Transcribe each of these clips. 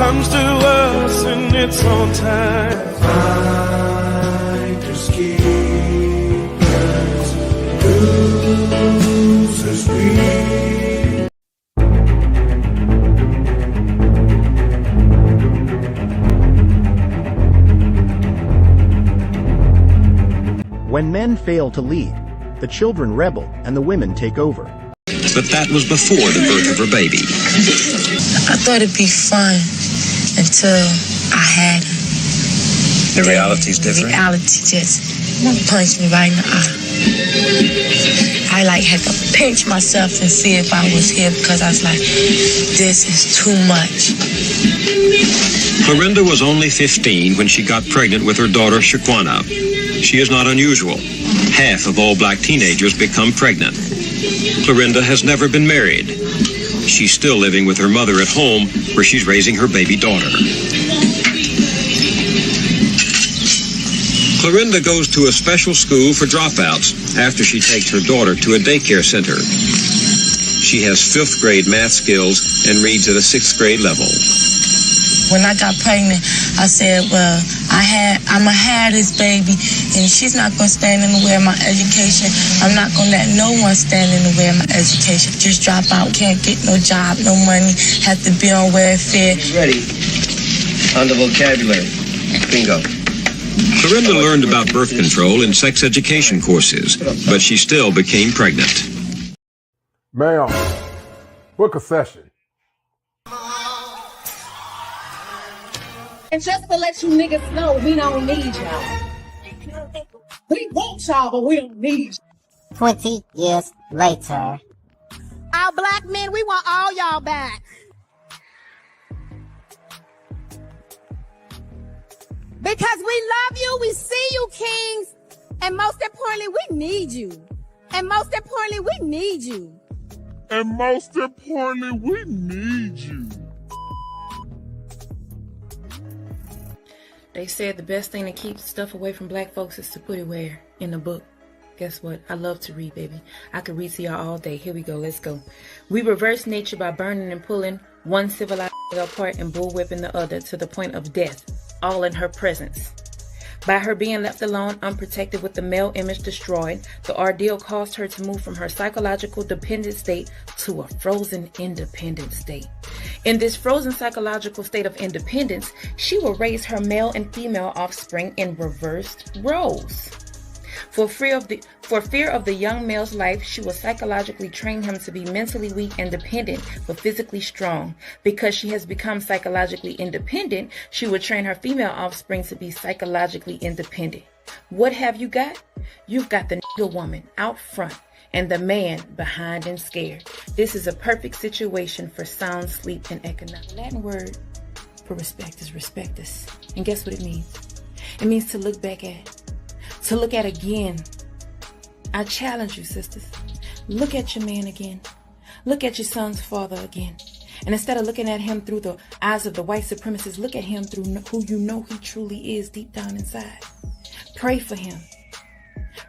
comes to us in its own time. Finders keepers, losers we. When men fail to lead, the children rebel and the women take over. But that was before the birth of her baby. I thought it'd be fun until I had him. The reality's different? The reality just punched me right in the eye. I had to pinch myself and see if I was here because I was like, this is too much. Clorinda was only 15 when she got pregnant with her daughter, Shaquana. She is not unusual. Half of all black teenagers become pregnant. Clorinda has never been married. She's still living with her mother at home, where she's raising her baby daughter. Clorinda goes to a special school for dropouts after she takes her daughter to a daycare center. She has 5th grade math skills and reads at a 6th grade level. When I got pregnant, I said, well, I'm going to have this baby, and she's not going to stand in the way of my education. I'm not going to let no one stand in the way of my education. Just drop out, can't get no job, no money, have to be on welfare. Ready. On the vocabulary. Bingo. Clorinda learned about birth control in sex education courses, but she still became pregnant. Ma'am, book a session. And just to let you niggas know, we don't need y'all. We want y'all, but we don't need you. 20 years later. Our black men, we want all y'all back. Because we love you, we see you, kings. And most importantly, we need you. And most importantly, we need you. And most importantly, we need you. They said the best thing to keep stuff away from black folks is to put it where? In the book. Guess what? I love to read, baby. I could read to y'all all day. Here we go. Let's go. We reverse nature by burning and pulling one civilized apart and bullwhipping the other to the point of death, all in her presence. By her being left alone, unprotected with the male image destroyed, the ordeal caused her to move from her psychological dependent state to a frozen independent state. In this frozen psychological state of independence, she will raise her male and female offspring in reversed roles. For fear of the young male's life, she will psychologically train him to be mentally weak and dependent, but physically strong. Because she has become psychologically independent, she will train her female offspring to be psychologically independent. What have you got? You've got the nigga woman out front and the man behind and scared. This is a perfect situation for sound sleep and economic. The Latin word for respect is respectus. And guess what it means? It means to look back at. To look at again. I challenge you, sisters. Look at your man again. Look at your son's father again. And instead of looking at him through the eyes of the white supremacists, look at him through who you know he truly is deep down inside. Pray for him.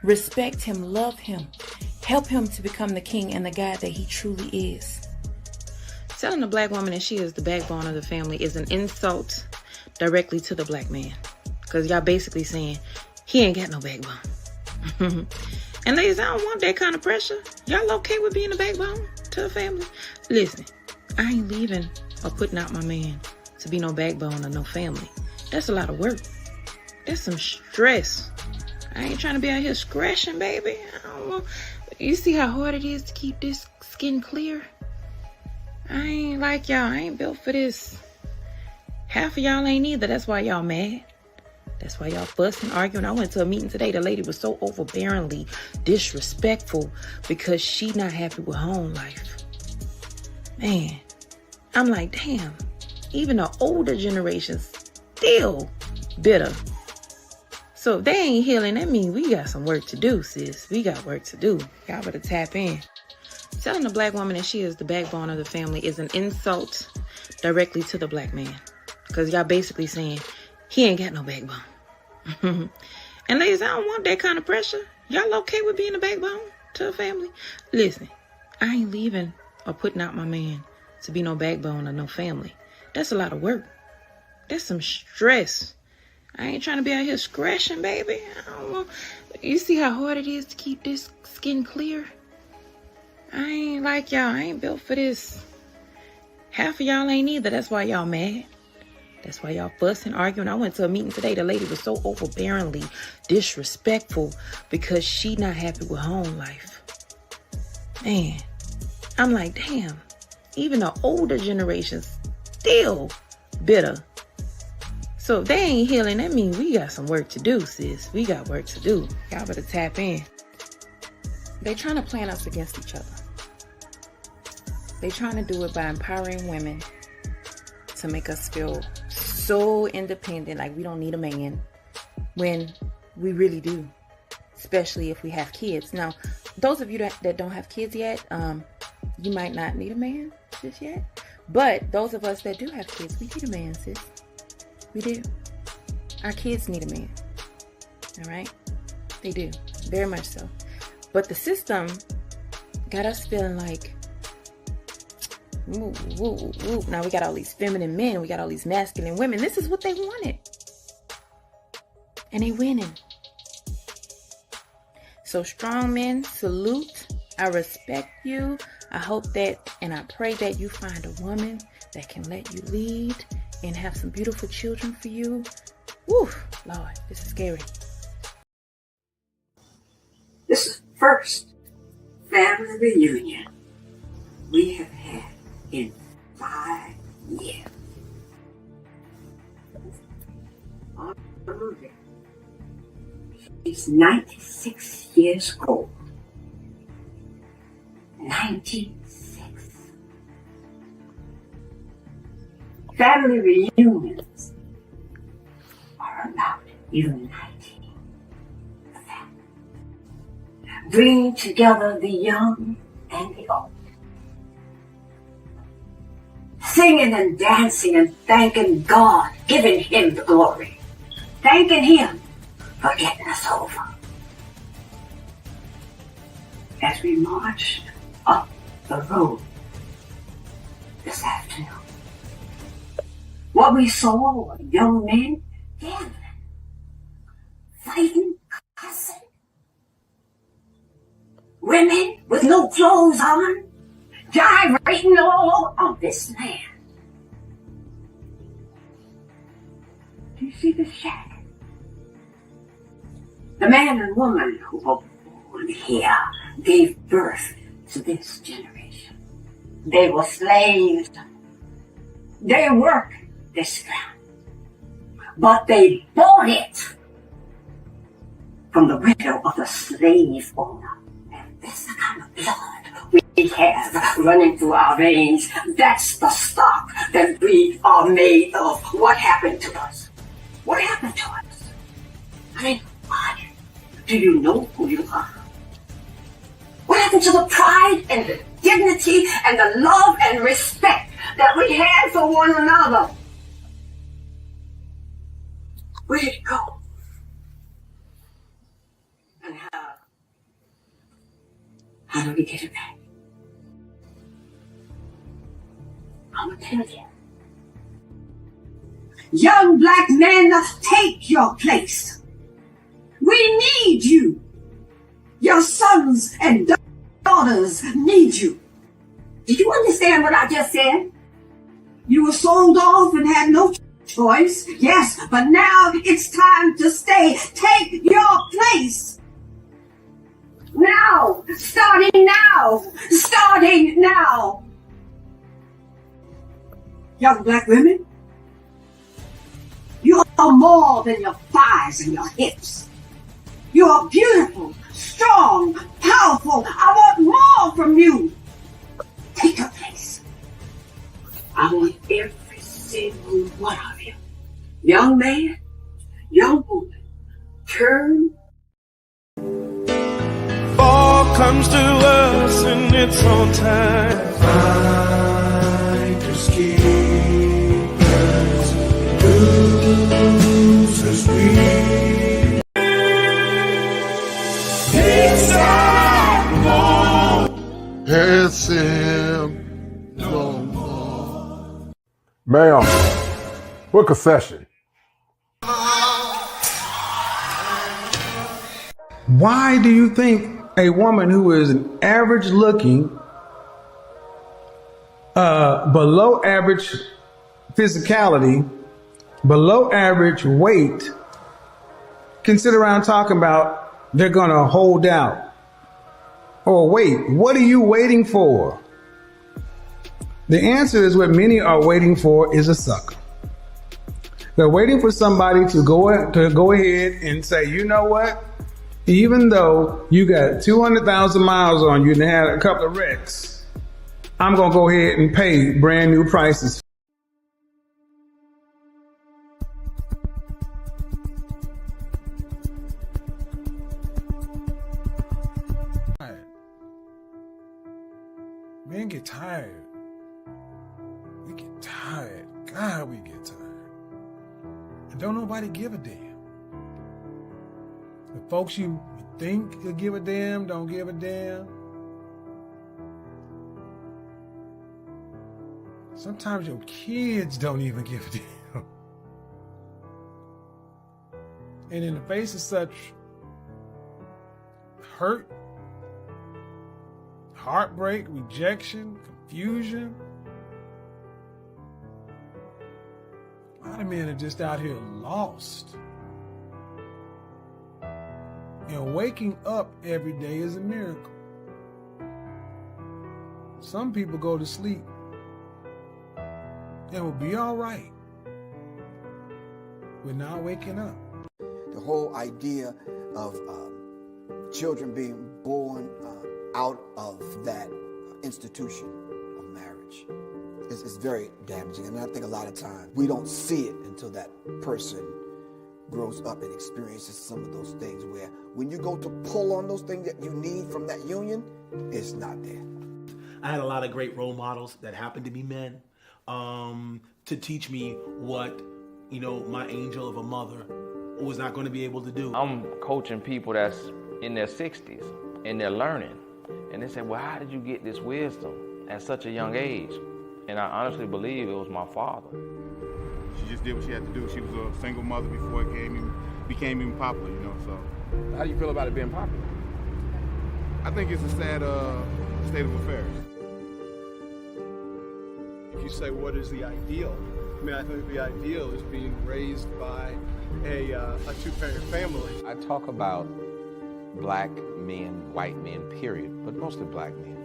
Respect him. Love him. Help him to become the king and the God that he truly is. Telling a black woman that she is the backbone of the family is an insult directly to the black man. Because y'all basically saying, he ain't got no backbone. And ladies, I don't want that kind of pressure. Y'all okay with being a backbone to a family? Listen, I ain't leaving or putting out my man to be no backbone or no family. That's a lot of work. That's some stress. I ain't trying to be out here scratching, baby. I don't want... You see how hard it is to keep this skin clear? I ain't like y'all. I ain't built for this. Half of y'all ain't either. That's why y'all mad. That's why y'all fussing, arguing. I went to a meeting today. The lady was so overbearingly disrespectful because she not happy with home life. Man, I'm like, damn. Even the older generation's still bitter. So if they ain't healing, that means we got some work to do, sis. We got work to do. Y'all better tap in. Telling a black woman that she is the backbone of the family is an insult directly to the black man. Because y'all basically saying, he ain't got no backbone. And ladies, I don't want that kind of pressure. Y'all okay with being a backbone to a family? Listen, I ain't leaving or putting out my man to be no backbone or no family. That's a lot of work. That's some stress. I ain't trying to be out here scratching, baby. I don't want... You see how hard it is to keep this skin clear? I ain't like y'all. I ain't built for this. Half of y'all ain't either. That's why y'all mad. That's why y'all fussing, arguing. I went to a meeting today. The lady was so overbearingly disrespectful because she not happy with home life. Man, I'm like, damn. Even the older generation's still bitter. So if they ain't healing, that means we got some work to do, sis. We got work to do. Y'all better tap in. They trying to plan us against each other. They trying to do it by empowering women to make us feel so independent, like we don't need a man, when we really do, especially if we have kids. Now, those of you that don't have kids yet, you might not need a man just yet. But those of us that do have kids, we need a man, sis. We do. Our kids need a man. All right? They do. Very much so. But the system got us feeling like, ooh, ooh, ooh. Now we got all these feminine men. We got all these masculine women. This is what they wanted. And they winning. So strong men, salute. I respect you. I hope that and I pray that you find a woman that can let you lead and have some beautiful children for you. Woo, Lord, this is scary. This is the first family reunion we have had in 5 years. She's 96 years old. 96. Family reunions are about uniting the family, bringing together the young and the old, singing and dancing and thanking God, giving Him the glory, thanking Him for getting us over. As we marched up the road this afternoon, what we saw were young men gambling, fighting, cussing, women with no clothes on, gyrating all on this land. Do you see the shadow? The man and woman who were born here gave birth to this generation. They were slaves. They worked this ground. But they bought it from the widow of the slave owner. And that's the kind of blood we have running through our veins. That's the stock that we are made of. What happened to us? What happened to us? I mean, what? Do you know who you are? What happened to the pride and the dignity and the love and respect that we had for one another? Where did it go? And how do we get it back? I'm gonna tell you. Young black men, take your place. We need you. Your sons and daughters need you. Did you understand what I just said? You were sold off and had no choice. Yes, but now it's time to stay. Take your place. Now. Starting now. Starting now. Young black women, you are more than your thighs and your hips. You are beautiful, strong, powerful. I want more from you. Take your place. I want every single one of you. Young man, young woman, turn. Fall comes to us in its own time. Fighters, keepers, losers, we. Has him no more. Ma'am, Book a session. Why do you think a woman who is an average looking, below average physicality, below average weight, can sit around talking about they're going to hold out? Or wait, what are you waiting for? The answer is what many are waiting for is a sucker. They're waiting for somebody to go ahead and say, you know what? Even though you got 200,000 miles on you and had a couple of wrecks, I'm going to go ahead and pay brand new prices. Men get tired. We get tired. God, we get tired. And don't nobody give a damn. The folks you think will give a damn don't give a damn. Sometimes your kids don't even give a damn. And in the face of such hurt, heartbreak, rejection, confusion, a lot of men are just out here lost. And waking up every day is a miracle. Some people go to sleep and will be all right with not waking up. The whole idea of children being born out of that institution of marriage is very damaging. And I think a lot of times we don't see it until that person grows up and experiences some of those things where when you go to pull on those things that you need from that union, it's not there. I had a lot of great role models that happened to be men to teach me what, my angel of a mother was not going to be able to do. I'm coaching people that's in their 60s and they're learning. And they say, well, how did you get this wisdom at such a young age? And I honestly believe it was my father. She just did what she had to do. She was a single mother before it became even popular, so. How do you feel about it being popular? I think it's a sad state of affairs. If you say, what is the ideal? I think the ideal is being raised by a two-parent family. I talk about black men, white men, period, but mostly black men.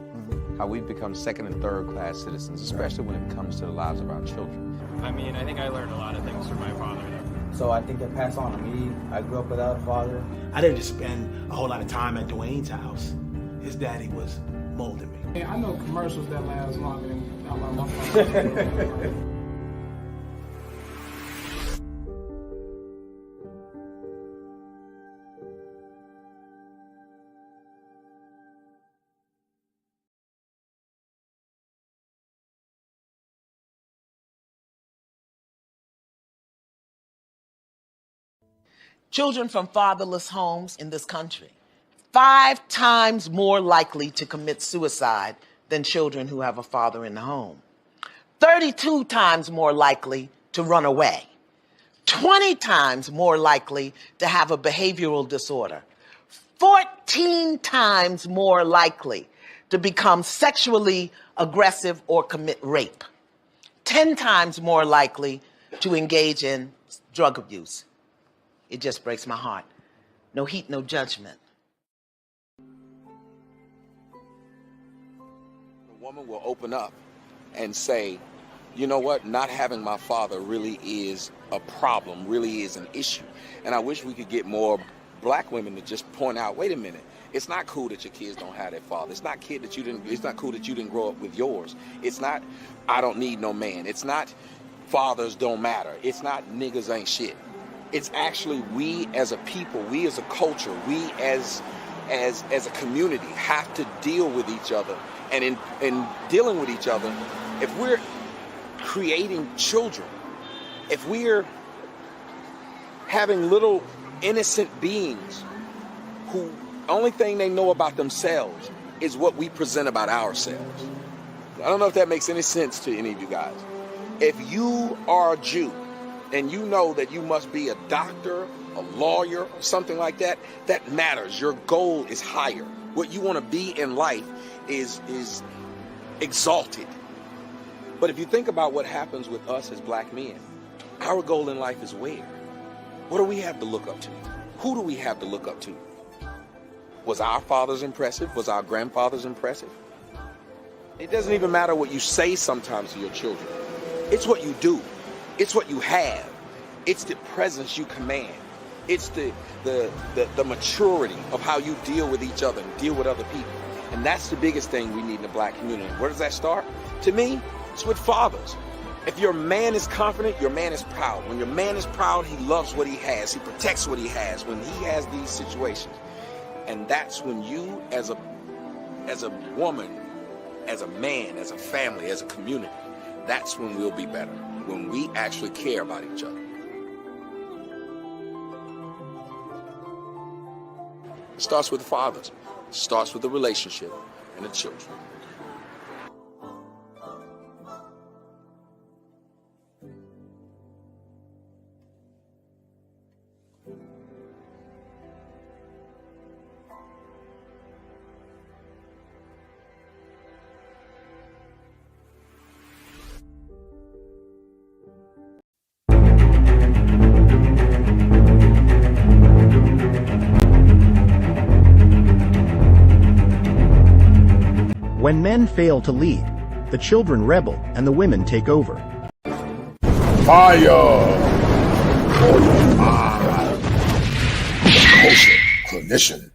How we've become second and third class citizens, especially when it comes to the lives of our children. I think I learned a lot of things from my father. So I think that passed on to me. I grew up without a father. I didn't just spend a whole lot of time at Dwayne's house. His daddy was molding me. I know commercials that last longer than I learned my father. Children from fatherless homes in this country, 5 times more likely to commit suicide than children who have a father in the home. 32 times more likely to run away. 20 times more likely to have a behavioral disorder. 14 times more likely to become sexually aggressive or commit rape. 10 times more likely to engage in drug abuse. It just breaks my heart. No heat, no judgment. A woman will open up and say, you know what, not having my father really is a problem, really is an issue. And I wish we could get more black women to just point out, wait a minute, it's not cool that your kids don't have their father. It's not cool that you didn't grow up with yours. It's not, I don't need no man. It's not, fathers don't matter. It's not, niggas ain't shit. It's actually we as a people, we as a culture, we as a community have to deal with each other. And in dealing with each other, if we're creating children, if we're having little innocent beings who only thing they know about themselves is what we present about ourselves. I don't know if that makes any sense to any of you guys. If you are a Jew and you know that you must be a doctor, a lawyer, or something like that, that matters. Your goal is higher. What you want to be in life is exalted. But if you think about what happens with us as black men, our goal in life is where? What do we have to look up to? Who do we have to look up to? Was our fathers impressive? Was our grandfathers impressive? It doesn't even matter what you say sometimes to your children. It's what you do. It's what you have. It's the presence you command. It's the maturity of how you deal with each other and deal with other people. And that's the biggest thing we need in the black community. Where does that start? To me, it's with fathers. If your man is confident, your man is proud. When your man is proud, he loves what he has. He protects what he has when he has these situations. And that's when you, as a woman, as a man, as a family, as a community, that's when we'll be better. When we actually care about each other. It starts with the fathers. It starts with the relationship and the children. When men fail to lead, the children rebel and the women take over. Fire! For your mind. The culture clinician.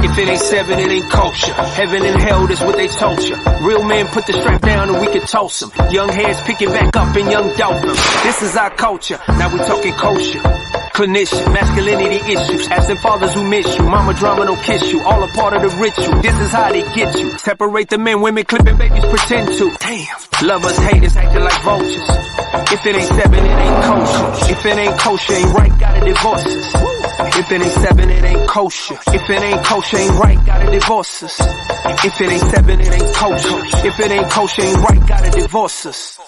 If it ain't seven, it ain't culture. Heaven and hell, that's what they told you. Real men put the strap down and we can toss them. Young heads picking back up and young dolphins. This is our culture. Now we talking kosher. Clinician, masculinity issues, absent fathers who miss you, mama drama don't kiss you, all a part of the ritual, this is how they get you, separate the men, women clipping babies pretend to, damn, lovers, haters acting like vultures, if it ain't seven, it ain't kosher, if it ain't kosher, ain't right, gotta divorce us, if it ain't seven, it ain't kosher, if it ain't kosher, ain't right, gotta divorce us, if it ain't seven, it ain't kosher, if it ain't kosher, ain't right, gotta divorce us.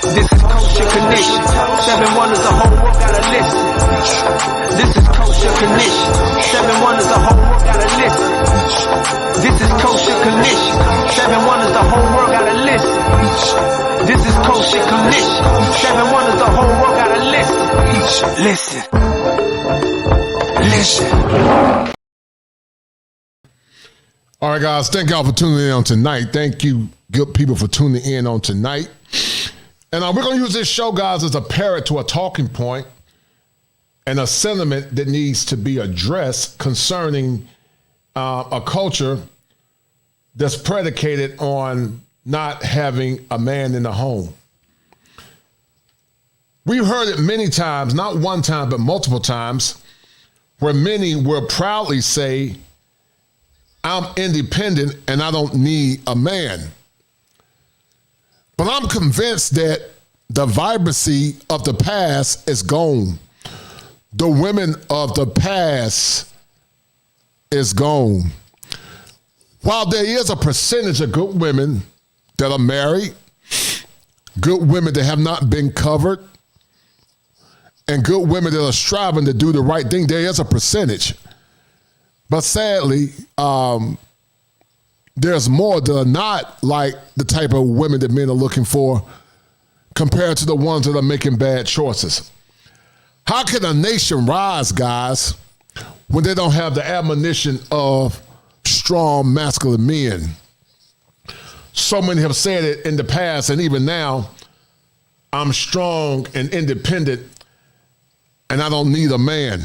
This is kosher condition. 7 wonders, the whole world gotta listen. This is kosher condition. 7 wonders, the whole world gotta listen. This is kosher condition. 7 wonders, the whole world gotta listen. This is kosher condition. 7 wonders, the whole world gotta listen. Listen. All right, guys, thank y'all for tuning in on tonight. Thank you, good people, for tuning in on tonight. And we're going to use this show, guys, as a parrot to a talking point and a sentiment that needs to be addressed concerning a culture that's predicated on not having a man in the home. We've heard it many times, not one time, but multiple times, where many will proudly say, I'm independent and I don't need a man. But I'm convinced that the vibrancy of the past is gone. The women of the past is gone. While there is a percentage of good women that are married, good women that have not been covered, and good women that are striving to do the right thing, there is a percentage. But sadly, there's more that are not like the type of women that men are looking for compared to the ones that are making bad choices. How can a nation rise, guys, when they don't have the admonition of strong masculine men? So many have said it in the past and even now, I'm strong and independent and I don't need a man.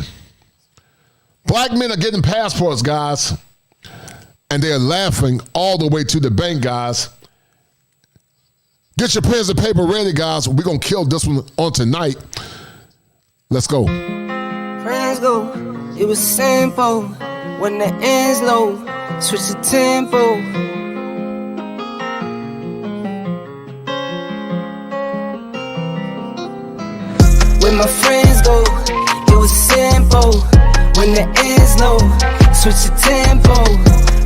Black men are getting passports, guys, and they're laughing all the way to the bank, guys. Get your pens and paper ready, guys. We're going to kill this one on tonight. Let's go. Friends go, it was simple. When the end's low, switch the tempo. When my friends go, it was simple. When the end's low, switch the tempo.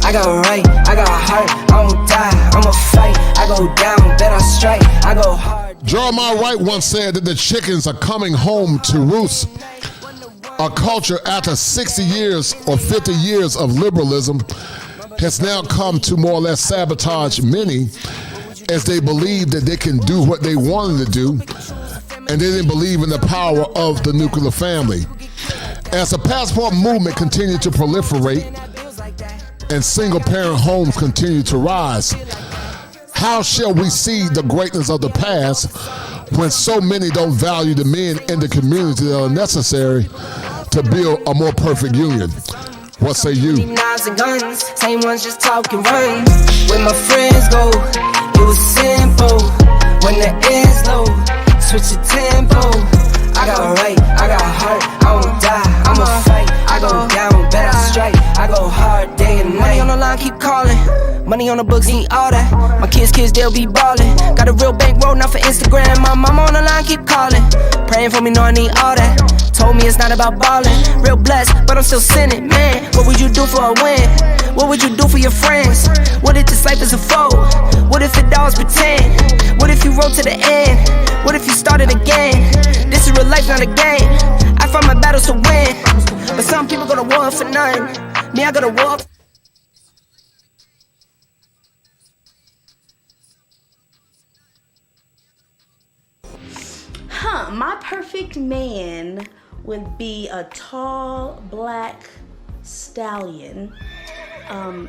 I got right, I got heart, I won't die, I'ma fight. I go down, bet I strike, I go hard. Jeremiah Wright once said that the chickens are coming home to roost. A culture after 60 years or 50 years of liberalism has now come to more or less sabotage many as they believe that they can do what they wanted to do, and they didn't believe in the power of the nuclear family. As the passport movement continued to proliferate and single-parent homes continue to rise, how shall we see the greatness of the past when so many don't value the men in the community that are necessary to build a more perfect union? What say you? Knives and guns, same ones just talk and run. When my friends go, it was simple. When the end's low, switch the tempo. I got right, I got heart, I won't die, I'ma fight. I go down, bet I strike, I go hard day and night. Money on the line, keep calling. Money on the books, need all that. My kids, they'll be ballin'. Got a real bankroll, not for Instagram. My mama on the line, keep calling. Praying for me, know I need all that. Told me it's not about ballin'. Real blessed, but I'm still sinning, man. What would you do for a win? What would you do for your friends? What if this life is a foe? What if it all is pretend? What if you rode to the end? What if you started again? This is real life, not a game. I fight my battles to win, but some people go to war for nothing. Me, I go to war. My perfect man would be a tall black stallion.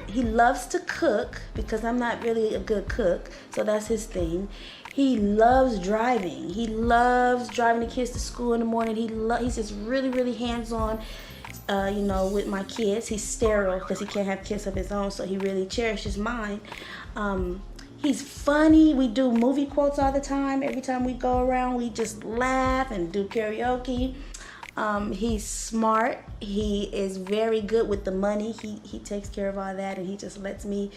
He loves to cook because I'm not really a good cook, so that's his thing. He loves driving. He loves driving the kids to school in the morning. He's just really, really hands-on, with my kids. He's sterile because he can't have kids of his own, so he really cherishes mine. He's funny. We do movie quotes all the time. Every time we go around, we just laugh and do karaoke. He's smart. He is very good with the money. He takes care of all that, and he just lets me,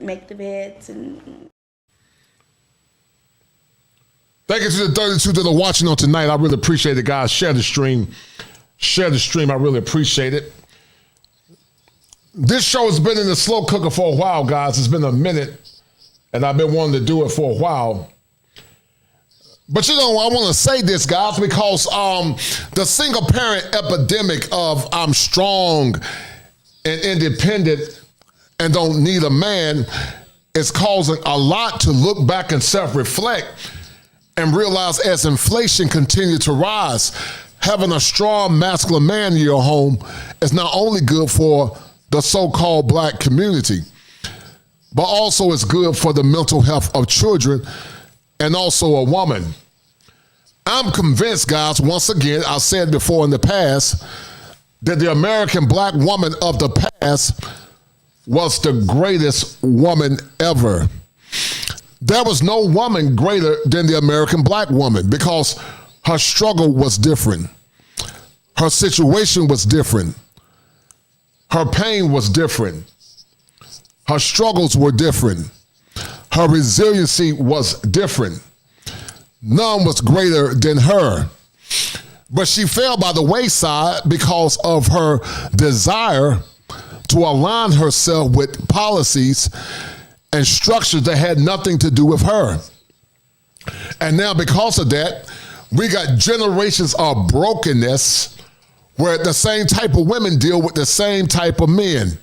make the beds. And thank you to the 32 that are watching on tonight. I really appreciate it, guys. Share the stream. Share the stream. I really appreciate it. This show has been in the slow cooker for a while, guys. It's been a minute. And I've been wanting to do it for a while. But I want to say this, guys, because the single parent epidemic of I'm strong and independent and don't need a man is causing a lot to look back and self-reflect and realize as inflation continues to rise, having a strong masculine man in your home is not only good for the so-called black community, but also it's good for the mental health of children and also a woman. I'm convinced, guys, once again, I said before in the past, that the American black woman of the past was the greatest woman ever. There was no woman greater than the American black woman because her struggle was different. Her situation was different. Her pain was different. Her struggles were different. Her resiliency was different. None was greater than her. But she fell by the wayside because of her desire to align herself with policies and structures that had nothing to do with her. And now because of that, we got generations of brokenness where the same type of women deal with the same type of men.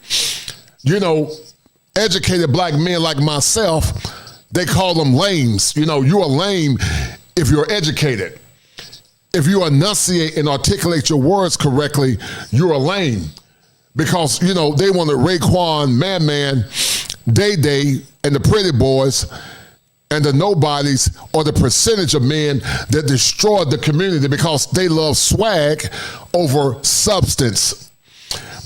Educated black men like myself, they call them lames. You're a lame if you're educated. If you enunciate and articulate your words correctly, you're a lame. Because, they wanted Raekwon, Man, Day, and the pretty boys, and the nobodies, or the percentage of men that destroyed the community because they love swag over substance.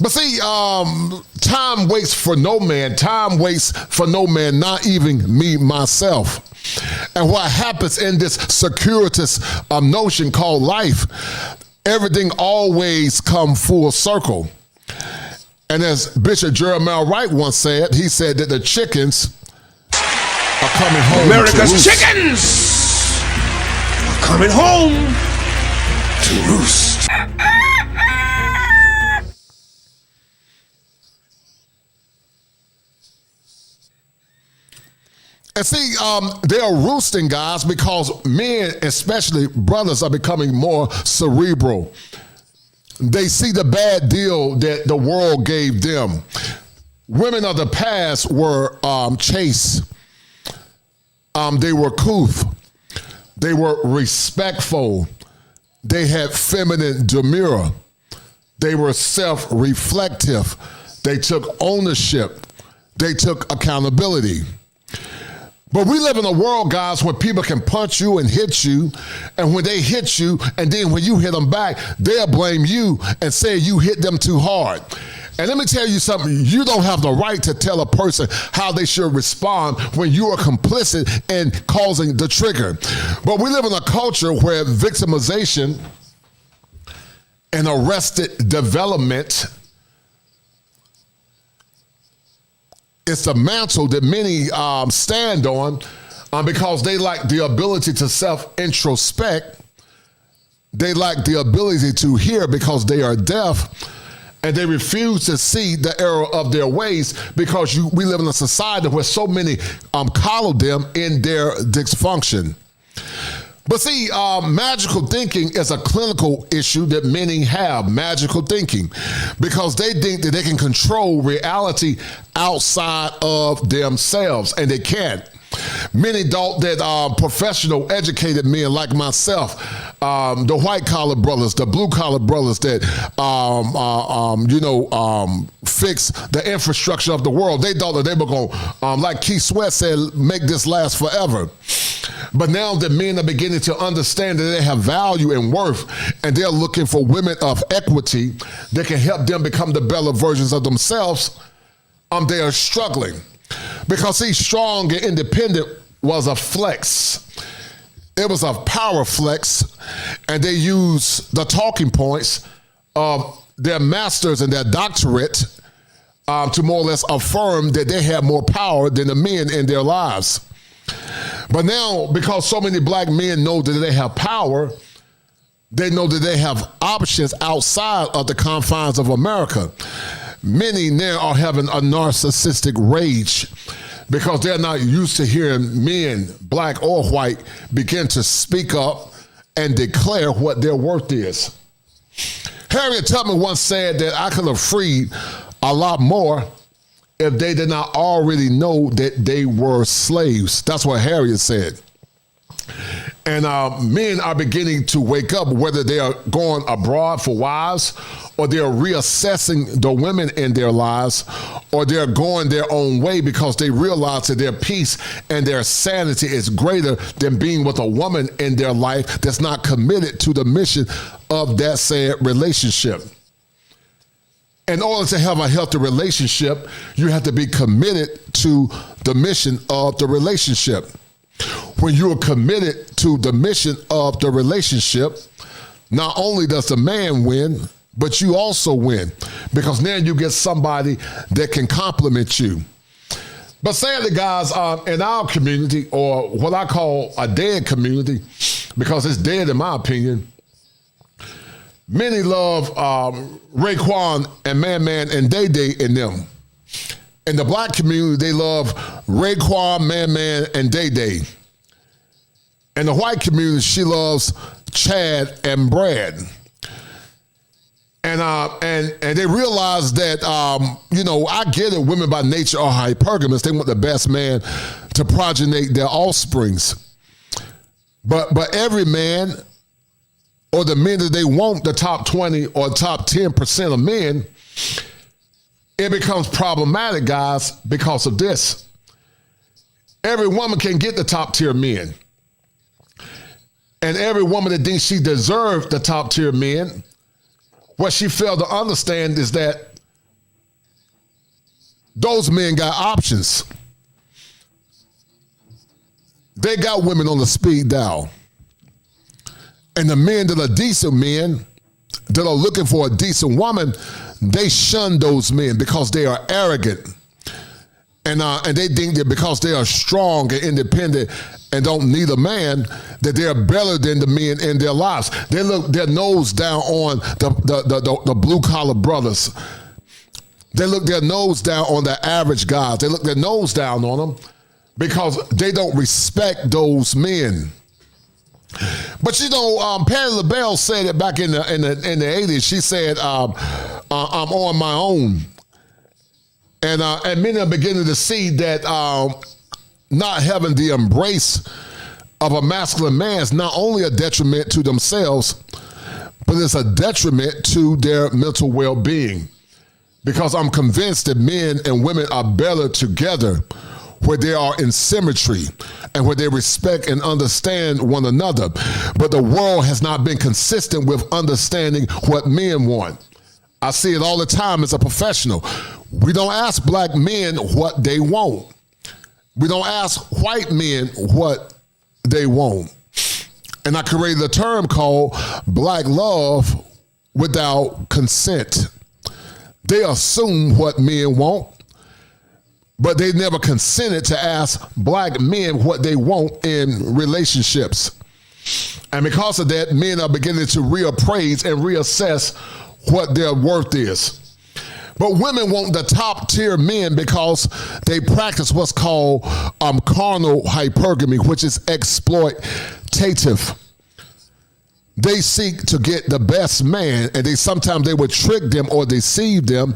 But see, time waits for no man. Time waits for no man, not even me, myself. And what happens in this circuitous notion called life, everything always comes full circle. And as Bishop Jeremiah Wright once said, he said that the chickens are coming home. America's chickens are coming home to roost. And see, they are roosting, guys, because men, especially brothers, are becoming more cerebral. They see the bad deal that the world gave them. Women of the past were chaste. They were couth. They were respectful. They had feminine demure. They were self-reflective. They took ownership. They took accountability. But we live in a world, guys, where people can punch you and hit you, and when they hit you, and then when you hit them back, they'll blame you and say you hit them too hard. And let me tell you something, you don't have the right to tell a person how they should respond when you are complicit in causing the trigger. But we live in a culture where victimization and arrested development is the mantle that many stand on because they lack the ability to self-introspect. They lack the ability to hear because they are deaf. And they refuse to see the error of their ways because we live in a society where so many coddle them in their dysfunction. But see, magical thinking is a clinical issue that many have, magical thinking, because they think that they can control reality outside of themselves, and they can't. Many thought that professional, educated men like myself, the white-collar brothers, the blue-collar brothers that, fix the infrastructure of the world, they thought that they were going to, like Keith Sweat said, make this last forever. But now that men are beginning to understand that they have value and worth, and they're looking for women of equity that can help them become the better versions of themselves, they are struggling. Because see, Strong and Independent was a flex. It was a power flex, and they used the talking points of their masters and their doctorate to more or less affirm that they had more power than the men in their lives. But now, because so many black men know that they have power, they know that they have options outside of the confines of America. Many now are having a narcissistic rage because they're not used to hearing men, black or white, begin to speak up and declare what their worth is. Harriet Tubman once said that I could have freed a lot more if they did not already know that they were slaves. That's what Harriet said. And men are beginning to wake up, whether they are going abroad for wives, or they're reassessing the women in their lives, or they're going their own way because they realize that their peace and their sanity is greater than being with a woman in their life that's not committed to the mission of that said relationship. In order to have a healthy relationship, you have to be committed to the mission of the relationship. When you are committed to the mission of the relationship, not only does the man win, but you also win, because now you get somebody that can complement you. But sadly, guys, in our community, or what I call a dead community, because it's dead in my opinion, many love Raekwon and Man and Day in them. In the black community, they love Raekwon, Man and Day. In the white community, she loves Chad and Brad. And they realize that, I get it, women by nature are hypergamous. They want the best man to progenate their offsprings. But every man, or the men that they want, the top 20 or top 10% of men, it becomes problematic, guys, because of this. Every woman can get the top tier men. And every woman that thinks she deserves the top tier men, what she failed to understand is that those men got options. They got women on the speed dial. And the men that are decent men, that are looking for a decent woman, they shun those men because they are arrogant. And they think that because they are strong and independent and don't need a man, that they're better than the men in their lives. They look their nose down on the blue-collar brothers. They look their nose down on the average guys. They look their nose down on them because they don't respect those men. But you know, Patti LaBelle said it back in the 80s. She said, "I'm on my own," and many are beginning to see that not having the embrace of a masculine man is not only a detriment to themselves, but it's a detriment to their mental well-being. Because I'm convinced that men and women are better together where they are in symmetry and where they respect and understand one another. But the world has not been consistent with understanding what men want. I see it all the time as a professional. We don't ask black men what they want. We don't ask white men what they want. And I created a term called black love without consent. They assume what men want, but they never consented to ask black men what they want in relationships. And because of that, men are beginning to reappraise and reassess what their worth is. But women want the top tier men because they practice what's called carnal hypergamy, which is exploitative. They seek to get the best man, and sometimes they would trick them or deceive them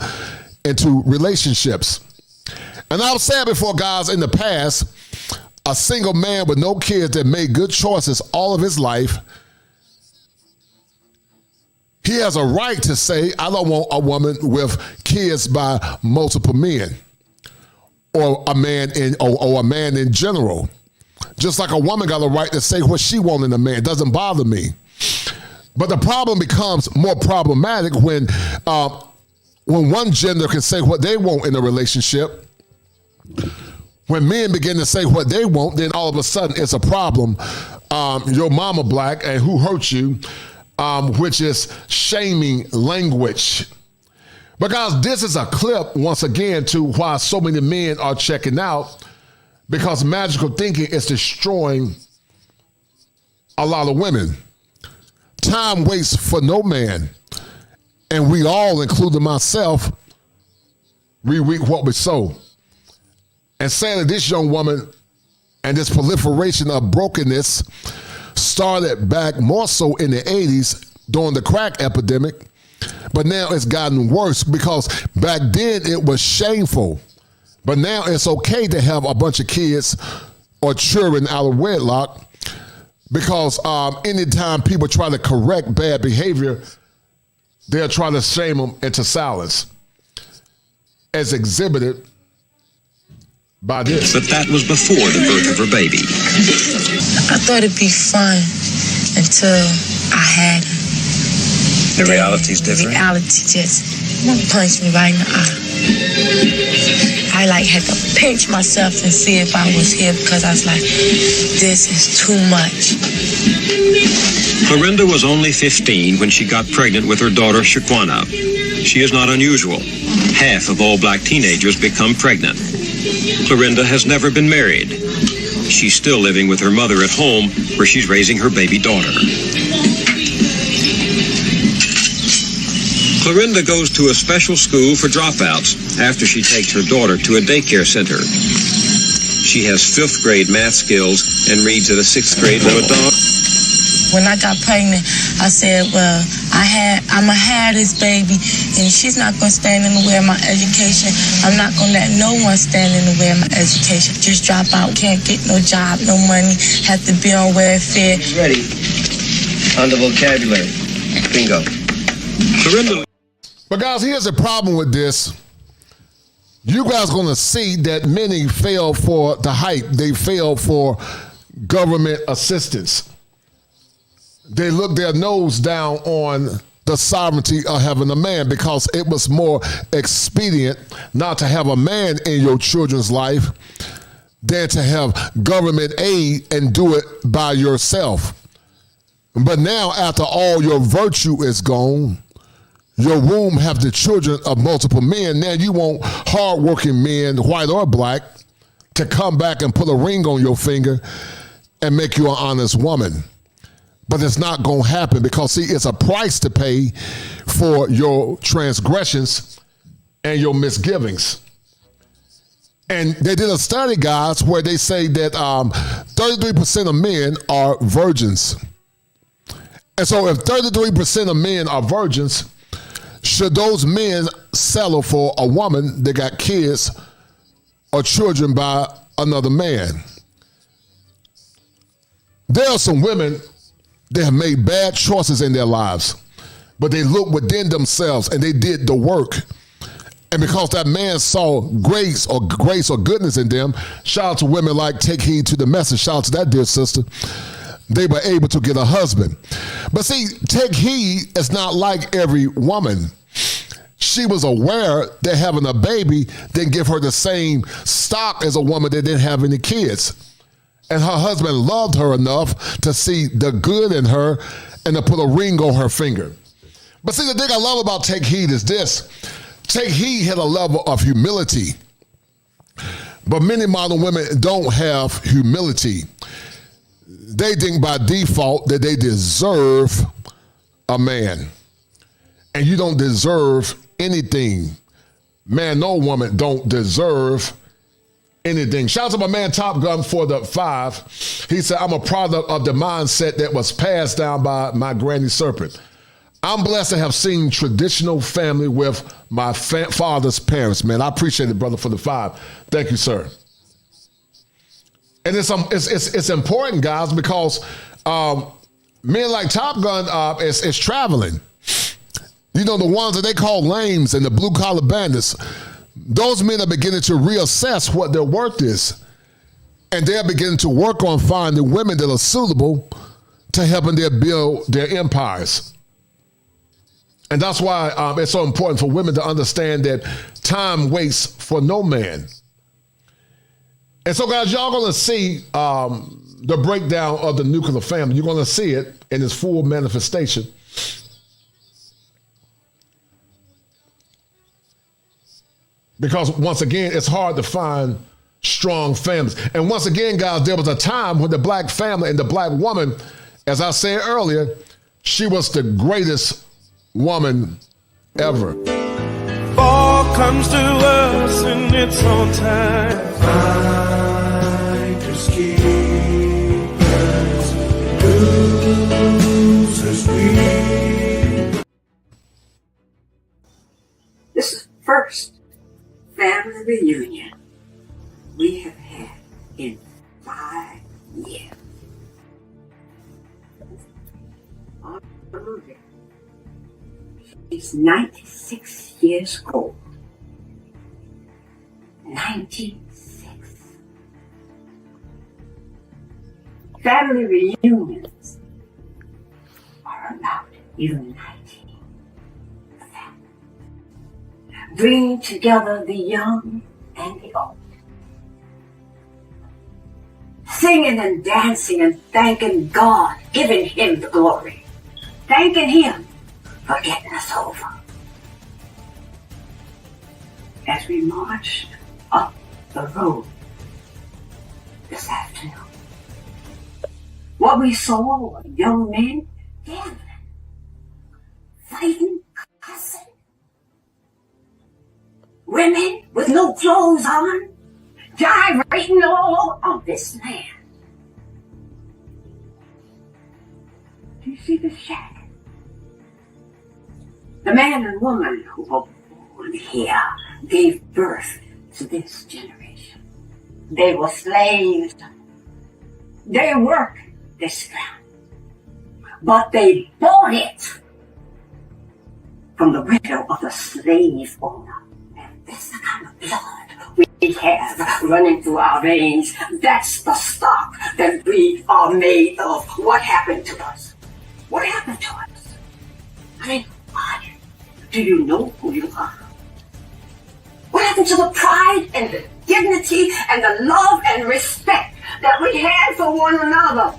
into relationships. And I've said before, guys, in the past, a single man with no kids that made good choices all of his life, he has a right to say, I don't want a woman with kids by multiple men, or a man in general. Just like a woman got a right to say what she wants in a man. It doesn't bother me. But the problem becomes more problematic when one gender can say what they want in a relationship. When men begin to say what they want, then all of a sudden it's a problem. Your mama black and who hurt you, which is shaming language. But guys, this is a clip once again to why so many men are checking out, because magical thinking is destroying a lot of women. Time waits for no man, and we all, including myself, we reap what we sow. And sadly, this young woman and this proliferation of brokenness started back more so in the 80s during the crack epidemic, but now it's gotten worse because back then it was shameful, but now it's okay to have a bunch of kids or children out of wedlock. Because anytime people try to correct bad behavior, they'll try to shame them into silence, as exhibited by this. But that was before the birth of her baby. I thought it'd be fun until I had him. The reality's different? The reality just punched me right in the eye. I had to pinch myself and see if I was here, because I was like, this is too much. Clorinda was only 15 when she got pregnant with her daughter, Shaquana. She is not unusual. Half of all black teenagers become pregnant. Clorinda has never been married. She's still living with her mother at home, where she's raising her baby daughter. Clorinda goes to a special school for dropouts after she takes her daughter to a daycare center. She has 5th grade math skills and reads at a 6th grade level. When I got pregnant, I said, well, I'm going to have this baby, and she's not going to stand in the way of my education. I'm not going to let no one stand in the way of my education. Just drop out, can't get no job, no money, have to be on welfare. Ready. On the vocabulary. Bingo. Clorinda. But guys, here's the problem with this. You guys are going to see that many fail for the hype. They fail for government assistance. They look their nose down on the sovereignty of having a man because it was more expedient not to have a man in your children's life than to have government aid and do it by yourself. But now, after all your virtue is gone, your womb have the children of multiple men. Now you want hardworking men, white or black, to come back and put a ring on your finger and make you an honest woman. But it's not going to happen because, see, it's a price to pay for your transgressions and your misgivings. And they did a study, guys, where they say that 33% of men are virgins. And so if 33% of men are virgins, should those men settle for a woman that got kids or children by another man? There are some women that have made bad choices in their lives, but they looked within themselves and they did the work. And because that man saw grace or goodness in them, shout out to women like Take Heed to the Message, shout out to that dear sister, they were able to get a husband. But see, Take Heed is not like every woman. She was aware that having a baby didn't give her the same stock as a woman that didn't have any kids. And her husband loved her enough to see the good in her and to put a ring on her finger. But see, the thing I love about Take Heed is this. Take Heed had a level of humility. But many modern women don't have humility. They think by default that they deserve a man. And you don't deserve anything. Man, no woman don't deserve anything. Shout out to my man Top Gun for the 5. He said, I'm a product of the mindset that was passed down by my granny serpent. I'm blessed to have seen traditional family with my father's parents, man. I appreciate it, brother, for the 5. Thank you, sir. And it's important, guys, because men like Top Gun is traveling. You know, the ones that they call lames and the blue-collar bandits, those men are beginning to reassess what their worth is. And they're beginning to work on finding women that are suitable to helping them build their empires. And that's why it's so important for women to understand that time waits for no man. And so, guys, y'all going to see the breakdown of the nuclear family. You're going to see it in its full manifestation. Because, once again, it's hard to find strong families. And once again, guys, there was a time when the black family and the black woman, as I said earlier, she was the greatest woman ever. Fall comes to us in its own time. Finders keepers, losers we. This is the first family reunion we have had in 5 years. She's 96 years old. 96. Family reunions are about uniting the family, bringing together the young and the old, singing and dancing and thanking God, giving Him the glory, thanking Him for getting us over. As we marched up the road this afternoon, what we saw were young men gambling, fighting, cussing, women with no clothes on, gyrating all on this land. Do you see the shadow? The man and woman who were born here gave birth to this generation. They were slaves. They worked this land. But they bought it from the widow of the slave owner. And that's the kind of blood we have running through our veins. That's the stock that we are made of. What happened to us? What happened to us? I mean, what? Do you know who you are? What happened to the pride and the dignity and the love and respect that we had for one another?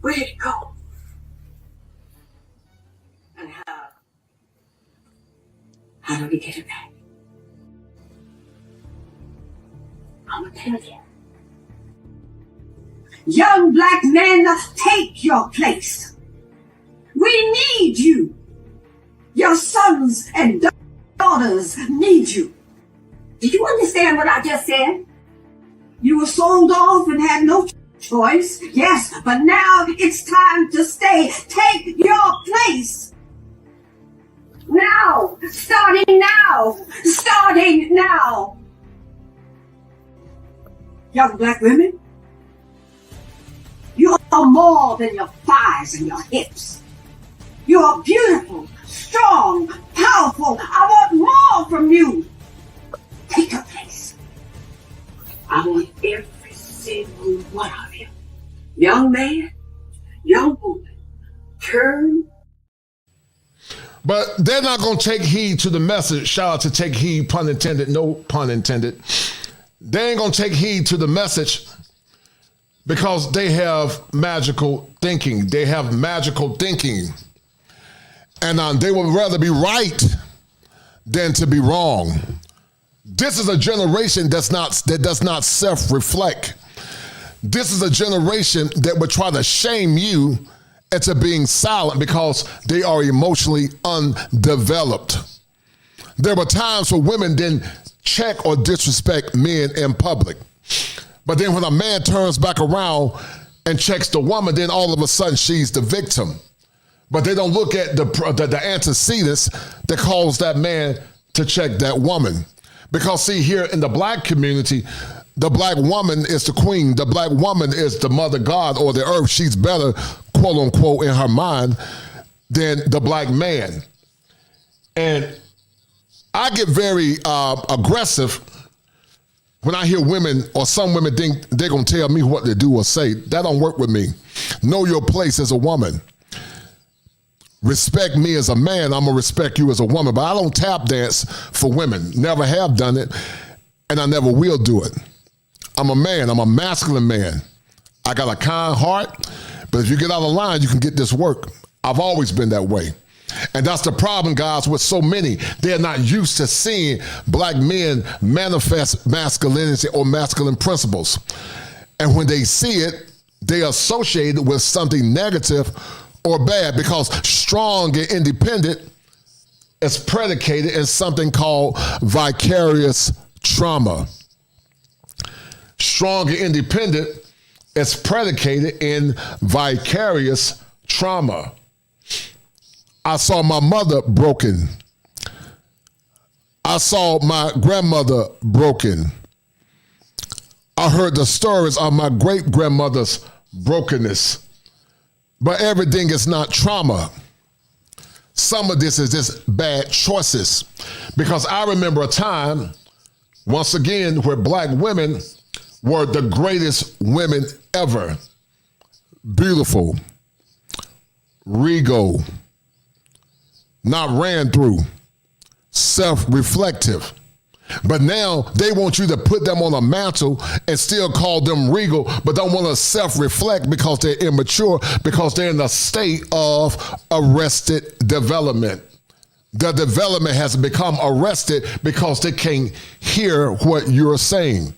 Where did it go? And how do we get it back? I'm gonna tell you. Young black men, take your place. We need you. Your sons and daughters need you. Did you understand what I just said? You were sold off and had no choice. Yes, but now it's time to stay. Take your place. Now. Starting now. Starting now. Young black women, you are more than your thighs and your hips. You are beautiful, strong, powerful. I want more from you. Take your place. I want every single one of you. Young man, young woman, turn. But they're not going to take heed to the message. Shout out to take heed, pun intended, no pun intended. They ain't going to take heed to the message because they have magical thinking. They have magical thinking. And they would rather be right than to be wrong. This is a generation that does not self-reflect. This is a generation that would try to shame you into being silent because they are emotionally undeveloped. There were times where women didn't check or disrespect men in public. But then when a man turns back around and checks the woman, then all of a sudden she's the victim. But they don't look at the antecedents that caused that man to check that woman. Because see, here in the black community, the black woman is the queen. The black woman is the mother God or the earth. She's better, quote unquote, in her mind than the black man. And I get very aggressive when I hear women or some women think they're going to tell me what to do or say. That don't work with me. Know your place as a woman. Respect me as a man, I'm going to respect you as a woman. But I don't tap dance for women. Never have done it, and I never will do it. I'm a man. I'm a masculine man. I got a kind heart, but if you get out of line, you can get this work. I've always been that way. And that's the problem, guys, with so many. They're not used to seeing black men manifest masculinity or masculine principles. And when they see it, they associate it with something negative or bad, because strong and independent is predicated in something called vicarious trauma. Strong and independent is predicated in vicarious trauma. I saw my mother broken. I saw my grandmother broken. I heard the stories of my great-grandmother's brokenness. But everything is not trauma. Some of this is just bad choices. Because I remember a time, once again, where black women were the greatest women ever. Beautiful, regal, not ran through, self-reflective. But now they want you to put them on a mantle and still call them regal, but don't want to self-reflect because they're immature, because they're in a state of arrested development. The development has become arrested because they can't hear what you're saying.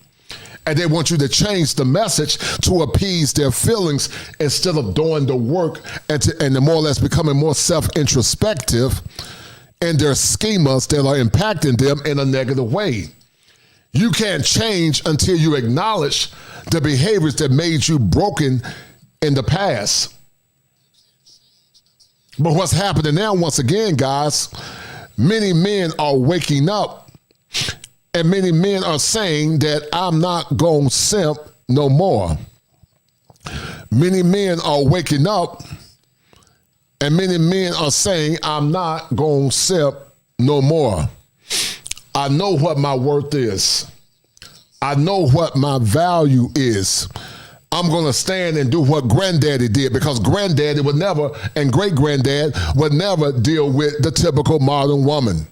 And they want you to change the message to appease their feelings instead of doing the work and more or less becoming more self-introspective in their schemas that are impacting them in a negative way. You can't change until you acknowledge the behaviors that made you broken in the past. But what's happening now, once again, guys, many men are waking up and many men are saying that I'm not going to simp no more. Many men are waking up and many men are saying, I'm not going to simp no more. I know what my worth is. I know what my value is. I'm going to stand and do what granddaddy did, because granddaddy would never, and great-granddad would never deal with the typical modern woman.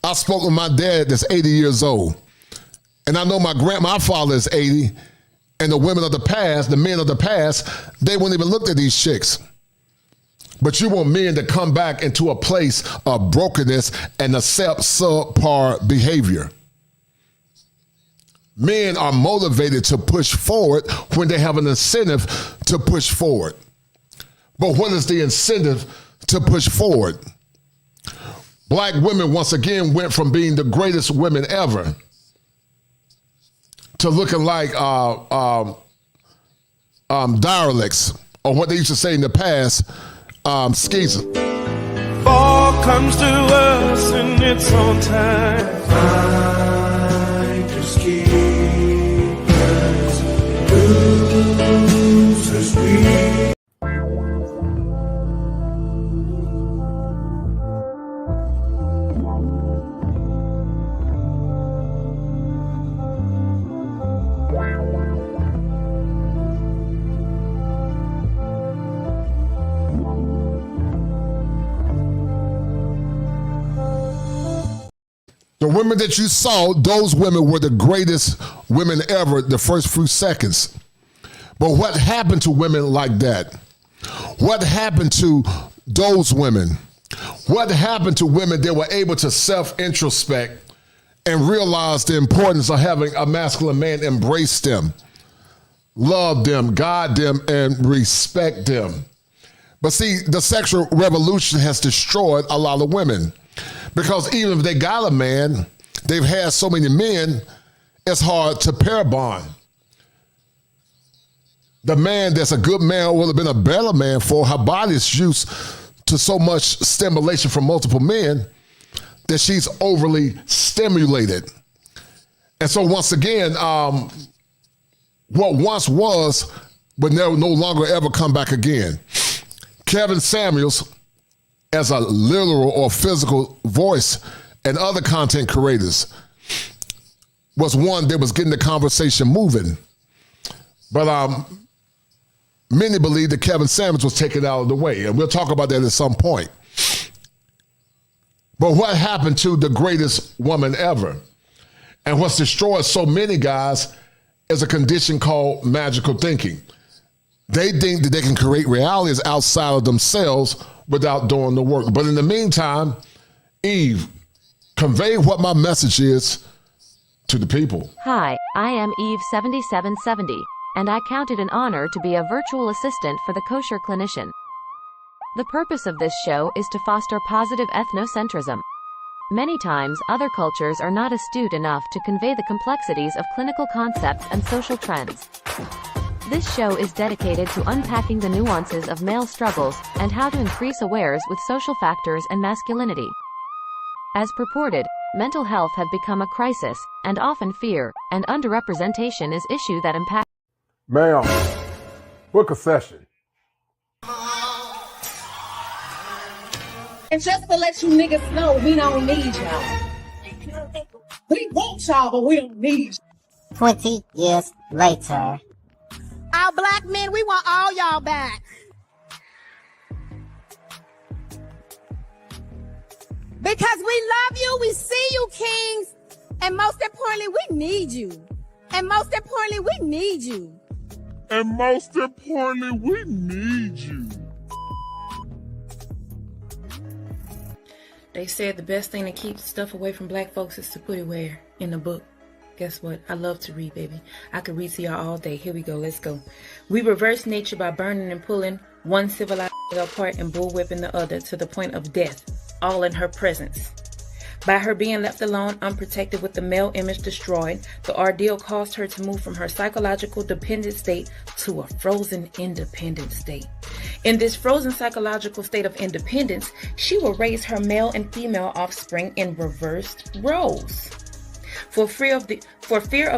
I spoke with my dad that's 80 years old. And I know my father is 80, and the women of the past, the men of the past, they wouldn't even look at these chicks. But you want men to come back into a place of brokenness and accept subpar behavior. Men are motivated to push forward when they have an incentive to push forward. But what is the incentive to push forward? Black women, once again, went from being the greatest women ever to looking like derelicts, or what they used to say in the past, skeezers. Fall comes to us in its own time. Fighters, keepers, losers, we. The women that you saw, those women were the greatest women ever the first few seconds. But what happened to women like that? What happened to those women? What happened to women that were able to self-introspect and realize the importance of having a masculine man embrace them, love them, guide them, and respect them? But see, the sexual revolution has destroyed a lot of women. Because even if they got a man, they've had so many men, it's hard to pair bond. The man that's a good man would have been a better man for her body is used to so much stimulation from multiple men that she's overly stimulated. And so once again, what once was would no longer ever come back again. Kevin Samuels, as a literal or physical voice, and other content creators, was one that was getting the conversation moving. But many believe that Kevin Samuels was taken out of the way, and we'll talk about that at some point. But what happened to the greatest woman ever? And what's destroyed so many guys is a condition called magical thinking. They think that they can create realities outside of themselves without doing the work. But in the meantime, Eve, convey what my message is to the people. Hi, I am Eve7770, and I count it an honor to be a virtual assistant for the kosher clinician. The purpose of this show is to foster positive ethnocentrism. Many times, other cultures are not astute enough to convey the complexities of clinical concepts and social trends. This show is dedicated to unpacking the nuances of male struggles and how to increase awareness with social factors and masculinity. As purported, mental health have become a crisis, and often fear and underrepresentation is issue that impact. Ma'am, book a session. And just to let you niggas know, we don't need y'all. We want y'all, but we don't need you. 20 years later. Our black men, we want all y'all back. Because we love you, we see you, kings. And most importantly, we need you. And most importantly, we need you. And most importantly, we need you. They said the best thing to keep stuff away from black folks is to put it where? In the book. Guess what? I love to read, baby. I could read to y'all all day. Here we go. Let's go. We reverse nature by burning and pulling one civilized apart and bullwhipping the other to the point of death, all in her presence. By her being left alone, unprotected with the male image destroyed, the ordeal caused her to move from her psychological dependent state to a frozen independent state. In this frozen psychological state of independence, she will raise her male and female offspring in reversed roles. For fear of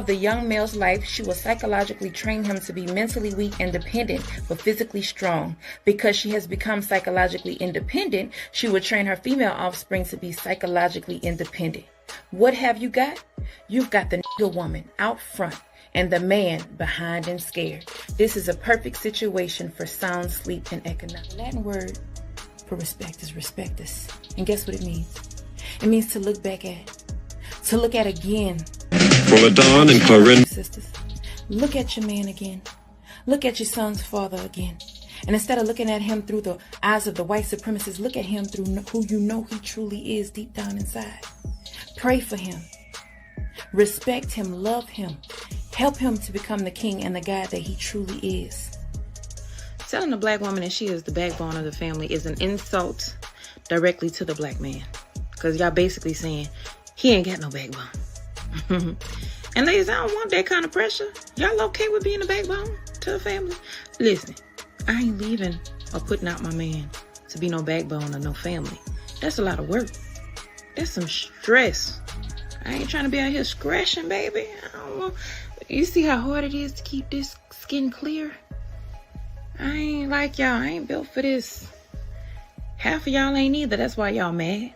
the young male's life, she will psychologically train him to be mentally weak and dependent, but physically strong. Because she has become psychologically independent, she will train her female offspring to be psychologically independent. What have you got? You've got the nigga woman out front and the man behind and scared. This is a perfect situation for sound sleep and economic. The Latin word for respect is respectus. And guess what it means? It means to look back at. To look at again. For LaDon and Clarinda. Sisters, look at your man again. Look at your son's father again. And instead of looking at him through the eyes of the white supremacists, look at him through who you know he truly is deep down inside. Pray for him. Respect him. Love him. Help him to become the king and the God that he truly is. Telling a black woman that she is the backbone of the family is an insult directly to the black man. Because y'all basically saying, he ain't got no backbone. And ladies, I don't want that kind of pressure. Y'all okay with being a backbone to a family? Listen, I ain't leaving or putting out my man to be no backbone or no family. That's a lot of work. That's some stress. I ain't trying to be out here scratching, baby. I don't want... You see how hard it is to keep this skin clear? I ain't like y'all. I ain't built for this. Half of y'all ain't either. That's why y'all mad.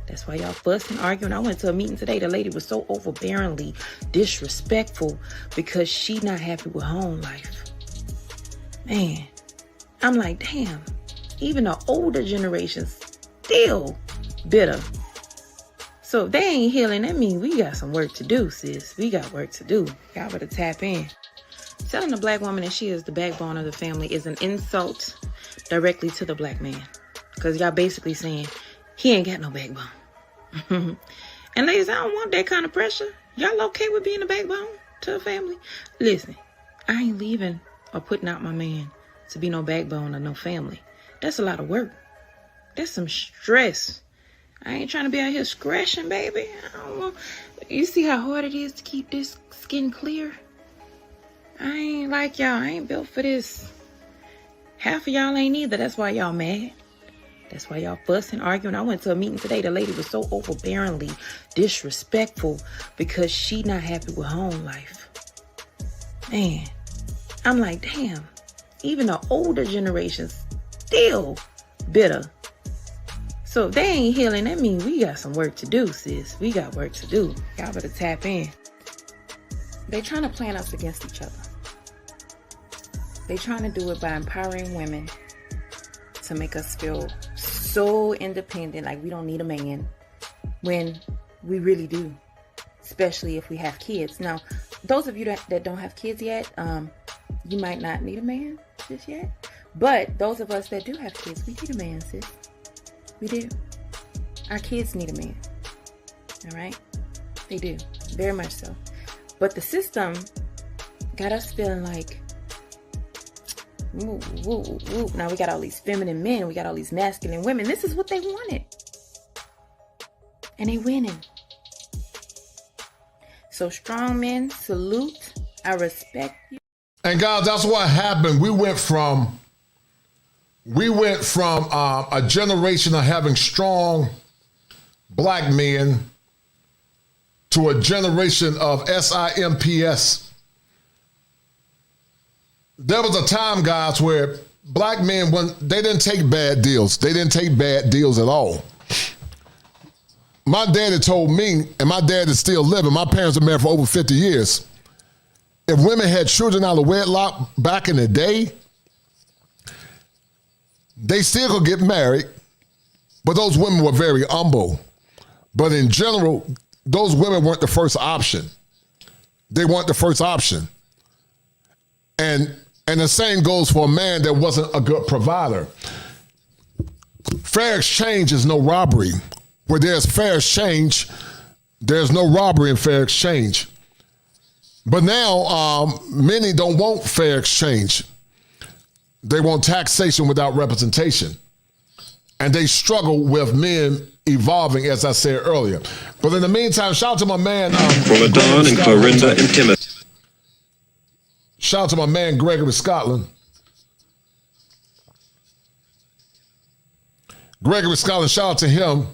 That's why y'all fussing, arguing. I went to a meeting today. The lady was so overbearingly disrespectful because she not happy with home life. Man, I'm like, damn. Even the older generation's still bitter. So if they ain't healing, that means we got some work to do, sis. We got work to do. Y'all better tap in. Telling a black woman that she is the backbone of the family is an insult directly to the black man. Because y'all basically saying, he ain't got no backbone. And ladies, I don't want that kind of pressure. Y'all okay with being a backbone to a family? Listen, I ain't leaving or putting out my man to be no backbone or no family. That's a lot of work. That's some stress. I ain't trying to be out here scratching, baby. I don't want... You see how hard it is to keep this skin clear? I ain't like y'all. I ain't built for this. Half of y'all ain't either. That's why y'all mad. That's why y'all fussing, arguing. I went to a meeting today. The lady was so overbearingly disrespectful because she not happy with home life. Man, I'm like, damn. Even the older generation's still bitter. So if they ain't healing, that means we got some work to do, sis. We got work to do. Y'all better tap in. They trying to plan us against each other. They trying to do it by empowering women to make us feel so independent, like we don't need a man, when we really do, especially if we have kids. Now, those of you that don't have kids yet, you might not need a man just yet. But those of us that do have kids, we need a man, sis. We do. Our kids need a man. All right? They do. Very much so. But the system got us feeling like, woo, woo, woo. Now we got all these feminine men. We got all these masculine women. This is what they wanted. And they winning. So strong men, salute. I respect you. And guys, that's what happened. We went from a generation of having strong black men to a generation of SIMPS. There was a time, guys, where black men, they didn't take bad deals. They didn't take bad deals at all. My daddy told me, and my dad is still living, my parents were married for over 50 years. If women had children out of wedlock back in the day, they still could get married, but those women were very humble. But in general, those women weren't the first option. They weren't the first option. And the same goes for a man that wasn't a good provider. Fair exchange is no robbery. Where there's fair exchange, there's no robbery in fair exchange. But now, many don't want fair exchange. They want taxation without representation. And they struggle with men evolving, as I said earlier. But in the meantime, shout out to my man. For LaDon and Clorinda and Timothy. Shout out to my man, Gregory Scotland. Gregory Scotland, shout out to him.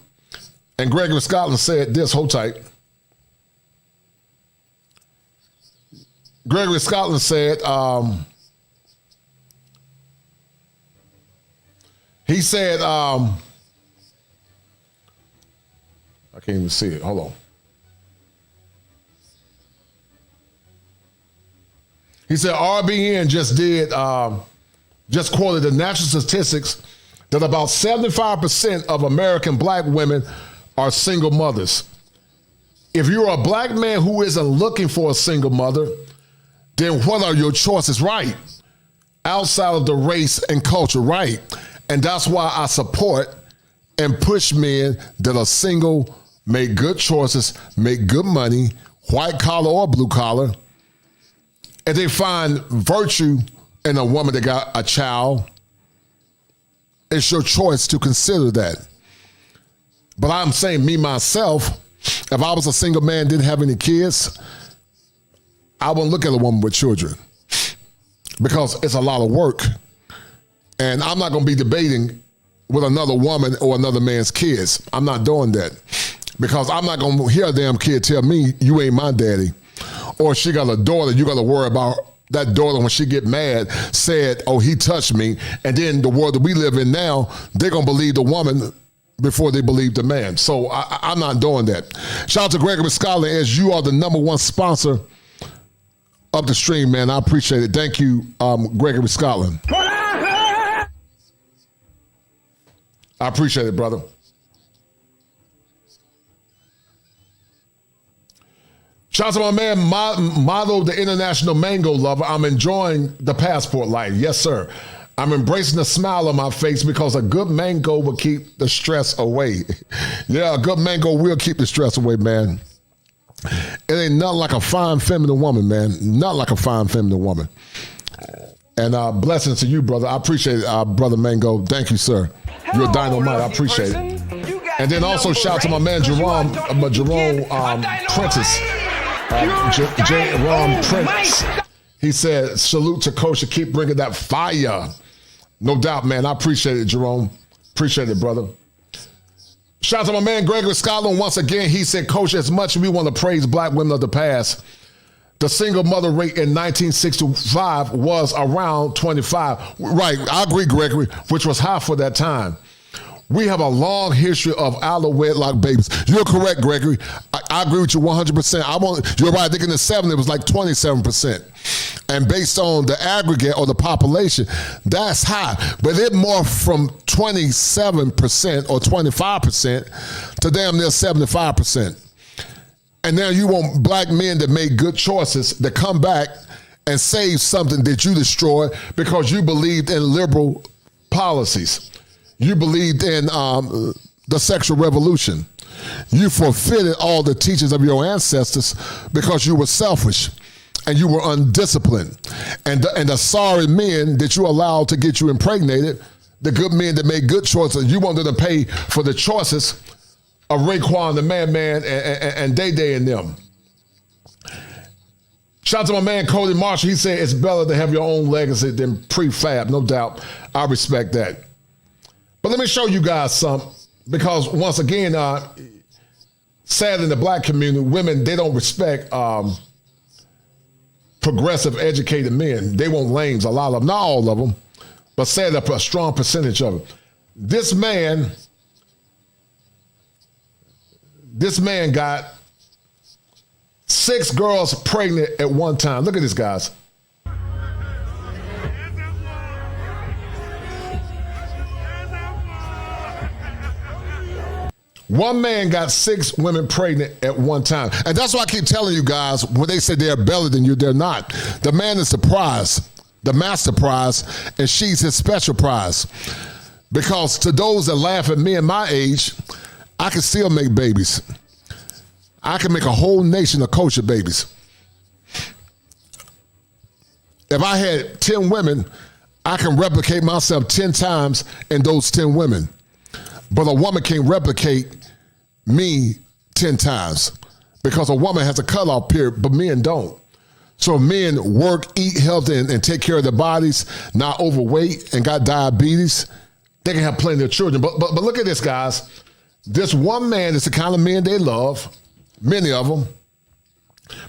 And Gregory Scotland said this, hold tight. Gregory Scotland said, he said, I can't even see it. Hold on. He said RBN just quoted the national statistics that about 75% of American black women are single mothers. If you're a black man who isn't looking for a single mother, then what are your choices? Right. Outside of the race and culture, right. And that's why I support and push men that are single, make good choices, make good money, white collar or blue collar, and they find virtue in a woman that got a child. It's your choice to consider that. But I'm saying, me, myself, if I was a single man, didn't have any kids, I wouldn't look at a woman with children because it's a lot of work. And I'm not going to be debating with another woman or another man's kids. I'm not doing that because I'm not going to hear a damn kid tell me you ain't my daddy. Or she got a daughter, you got to worry about that daughter when she get mad, said, oh, he touched me. And then the world that we live in now, they're going to believe the woman before they believe the man. So I'm not doing that. Shout out to Gregory Scotland, as you are the #1 sponsor of the stream, man. I appreciate it. Thank you, Gregory Scotland. I appreciate it, brother. Shout out to my man, Motto, the international mango lover. I'm enjoying the passport life. Yes, sir. I'm embracing the smile on my face because a good mango will keep the stress away. Yeah, a good mango will keep the stress away, man. It ain't nothing like a fine feminine woman, man. Not like a fine feminine woman. And blessings to you, brother. I appreciate it, Brother Mango. Thank you, sir. You're a dynamite. I appreciate it. And then also shout out to my man Jerome Prentice. Jerome Prentice. He said, salute to Kosher. Keep bringing that fire. No doubt, man. I appreciate it, Jerome. Appreciate it, brother. Shout out to my man Gregory Scotland. Once again, he said, Coach, as much as we want to praise black women of the past, the single mother rate in 1965 was around 25. Right, I agree, Gregory, which was high for that time. We have a long history of out of wedlock babies. You're correct, Gregory. I agree with you 100%. You're right. I think in the 70s it was like 27%. And based on the aggregate or the population, that's high. But it morphed from 27% or 25% to damn near 75%. And now you want black men that made good choices to come back and save something that you destroyed because you believed in liberal policies. You believed in the sexual revolution. You forfeited all the teachings of your ancestors because you were selfish and you were undisciplined. And the sorry men that you allowed to get you impregnated, the good men that made good choices, you wanted to pay for the choices of Raekwon, the Man and Day Day and them. Shout out to my man Cody Marshall. He said it's better to have your own legacy than prefab. No doubt. I respect that. But let me show you guys some, because once again, sad in the black community, women, they don't respect progressive, educated men. They want lames, a lot of them, not all of them, but sad a strong percentage of them. This man got 6 girls pregnant at one time. Look at this, guys. One man got 6 women pregnant at one time. And that's why I keep telling you guys, when they say they're better than you, they're not. The man is the prize, the master prize, and she's his special prize. Because to those that laugh at me and my age, I can still make babies. I can make a whole nation of kosher babies. If I had 10 women, I can replicate myself 10 times in those 10 women. But a woman can't replicate me 10 times because a woman has a cutoff period, but men don't. So men work, eat healthy, and take care of their bodies, not overweight and got diabetes. They can have plenty of children. But look at this, guys. This one man is the kind of men they love, many of them,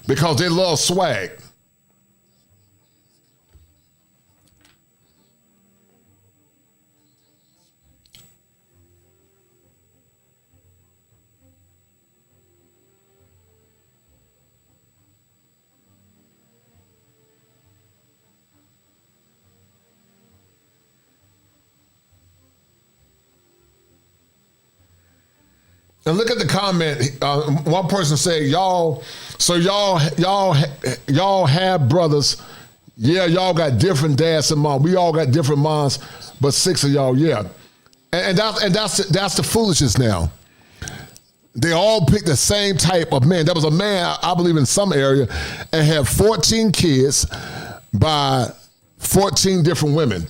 because they love swag. And look at the comment. One person said, y'all have brothers. Yeah, y'all got different dads and moms. We all got different moms, but 6 of y'all, yeah. And that's the foolishness now. They all picked the same type of man. There was a man, I believe in some area, and had 14 kids by 14 different women.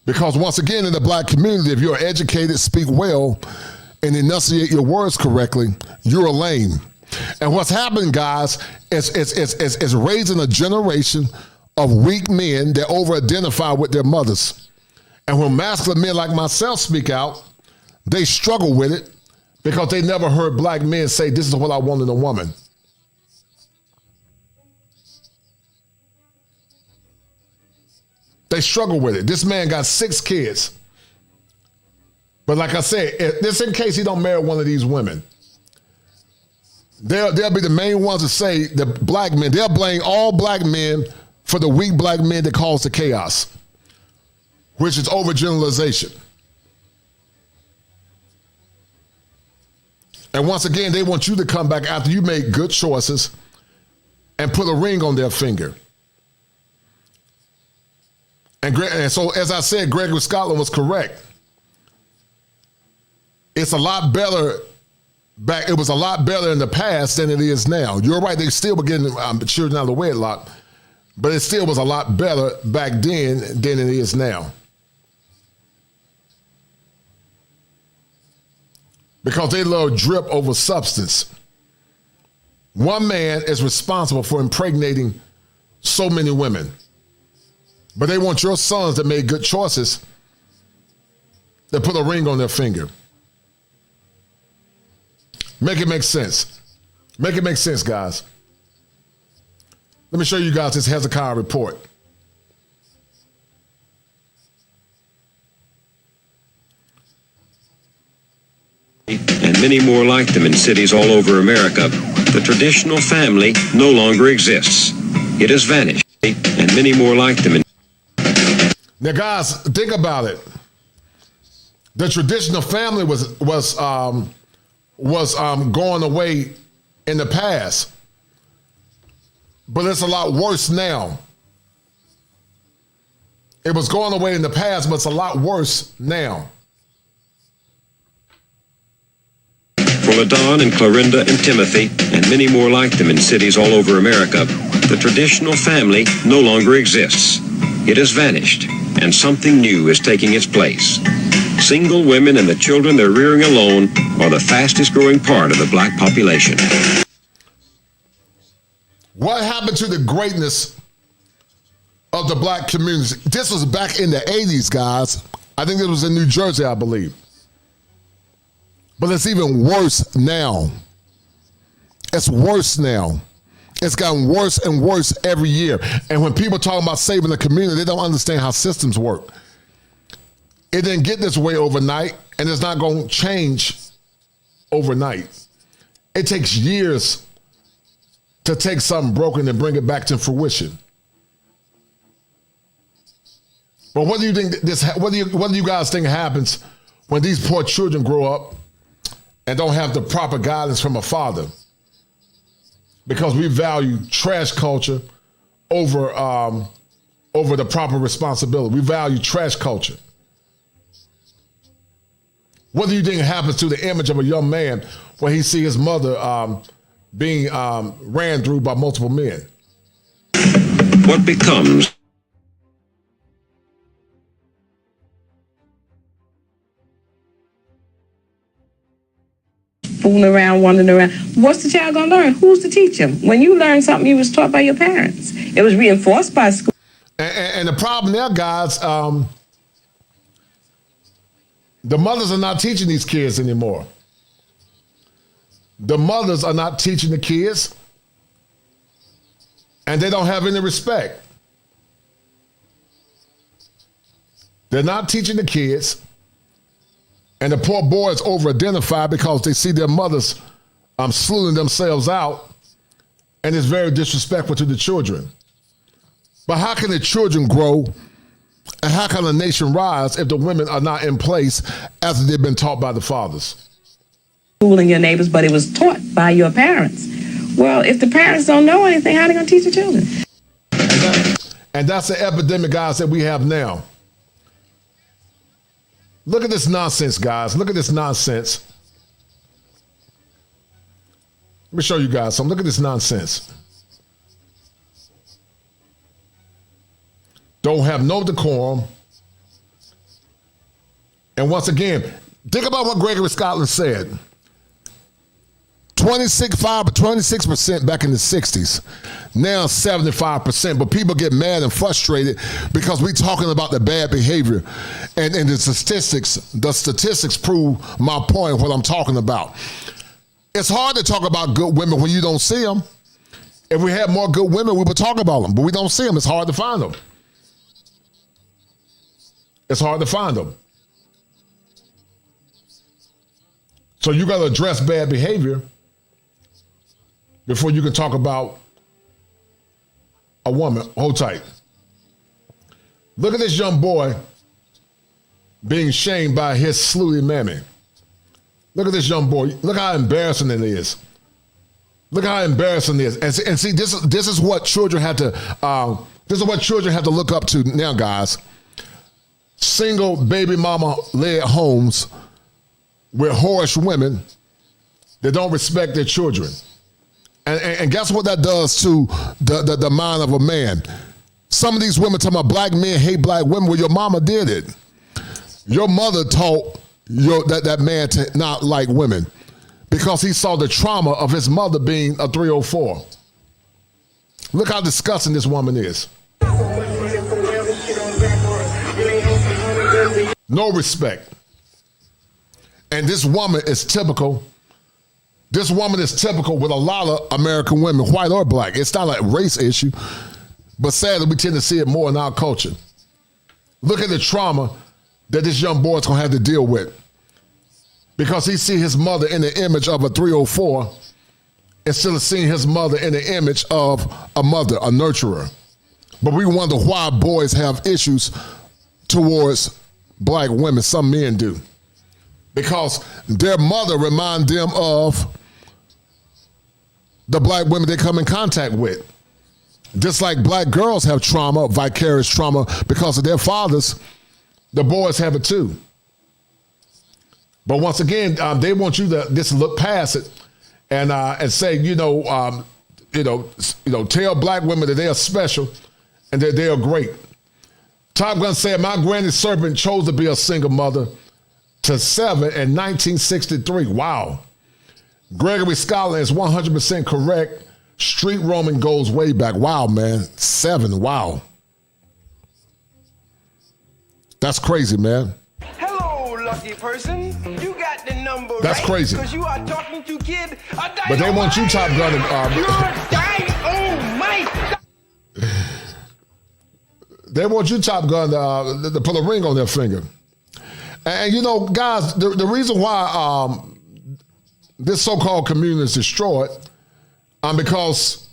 Because once again, in the black community, if you're educated, speak well, and enunciate your words correctly, you're a lame. And what's happening, guys, is raising a generation of weak men that over-identify with their mothers. And when masculine men like myself speak out, they struggle with it because they never heard black men say, this is what I want in a woman. They struggle with it. This man got 6 kids. But like I said, this in case he don't marry one of these women. They'll be the main ones to say the black men, they'll blame all black men for the weak black men that cause the chaos, which is overgeneralization. And once again, they want you to come back after you make good choices and put a ring on their finger. And so, as I said, Gregory Scotland was correct. It's a lot better back. It was a lot better in the past than it is now. You're right. They still were getting children out of the wedlock, but it still was a lot better back then than it is now. Because they love drip over substance. One man is responsible for impregnating so many women. But they want your sons that made good choices to put a ring on their finger. Make it make sense. Make it make sense, guys. Let me show you guys this Hezekiah report. And many more like them in cities all over America, the traditional family no longer exists. It has vanished. And many more like them in... Now, guys, think about it. The traditional family was going away in the past, but it's a lot worse now. It was going away in the past, but it's a lot worse now. For LaDon and Clorinda and Timothy, and many more like them in cities all over America, the traditional family no longer exists. It has vanished, and something new is taking its place. Single women and the children they're rearing alone are the fastest growing part of the black population. What happened to the greatness of the black community? This was back in the 80s, guys. I think it was in New Jersey, I believe. But it's even worse now. It's worse now. It's gotten worse and worse every year. And when people talk about saving the community, they don't understand how systems work. It didn't get this way overnight, and it's not going to change overnight. It takes years to take something broken and bring it back to fruition. But what do you think what do you guys think happens when these poor children grow up and don't have the proper guidance from a father? Because we value trash culture over the proper responsibility. We value trash culture. What do you think happens to the image of a young man when he sees his mother being ran through by multiple men? What becomes fooling around, wandering around. What's the child gonna learn? Who's to teach him? When you learn something, you was taught by your parents. It was reinforced by school. And the problem there, guys, the mothers are not teaching these kids anymore. The mothers are not teaching the kids, and they don't have any respect. They're not teaching the kids. And the poor boys over-identify because they see their mothers slewing themselves out, and it's very disrespectful to the children. But how can the children grow, and how can a nation rise if the women are not in place after they've been taught by the fathers? Schooling your neighbors, but it was taught by your parents. Well, if the parents don't know anything, how are they going to teach the children? And that's the epidemic, guys, that we have now. Look at this nonsense, guys. Look at this nonsense. Let me show you guys something. Look at this nonsense. Don't have no decorum. And once again, think about what Gregory Scotland said. 26% back in the 60s. Now 75%. But people get mad and frustrated because we're talking about the bad behavior. And the statistics prove my point of what I'm talking about. It's hard to talk about good women when you don't see them. If we had more good women, we would talk about them. But we don't see them. It's hard to find them. It's hard to find them. So you got to address bad behavior before you can talk about a woman. Hold tight. Look at this young boy being shamed by his slutty mammy. Look at this young boy. Look how embarrassing it is. Look how embarrassing it is. And see, this is what children have to. This is what children have to look up to now, guys. Single baby mama led homes with whorish women that don't respect their children. And guess what that does to the mind of a man? Some of these women talking about black men hate black women. Well, your mama did it. Your mother taught that man to not like women because he saw the trauma of his mother being a 304. Look how disgusting this woman is. No respect. And this woman is typical. This woman is typical with a lot of American women, white or black. It's not a race issue, but sadly we tend to see it more in our culture. Look at the trauma that this young boy is going to have to deal with because he see his mother in the image of a 304 instead of seeing his mother in the image of a mother, a nurturer. But we wonder why boys have issues towards black women. Some men do. Because their mother reminds them of the black women they come in contact with. Just like black girls have trauma, vicarious trauma, because of their fathers, the boys have it too. But once again, they want you to just look past it and say, tell black women that they are special and that they are great. Top Gun said, my granny serpent chose to be a single mother to 7 in 1963. Wow. Gregory Scotland is 100% correct. Street roaming goes way back. Wow, man. 7. Wow. That's crazy, man. Hello, lucky person. You got the number. That's right, crazy. Because you are talking to kid. But they want you, Top Gun. They want you, Top Gun, to put a ring on their finger. And guys, the reason why this so-called community is destroyed, because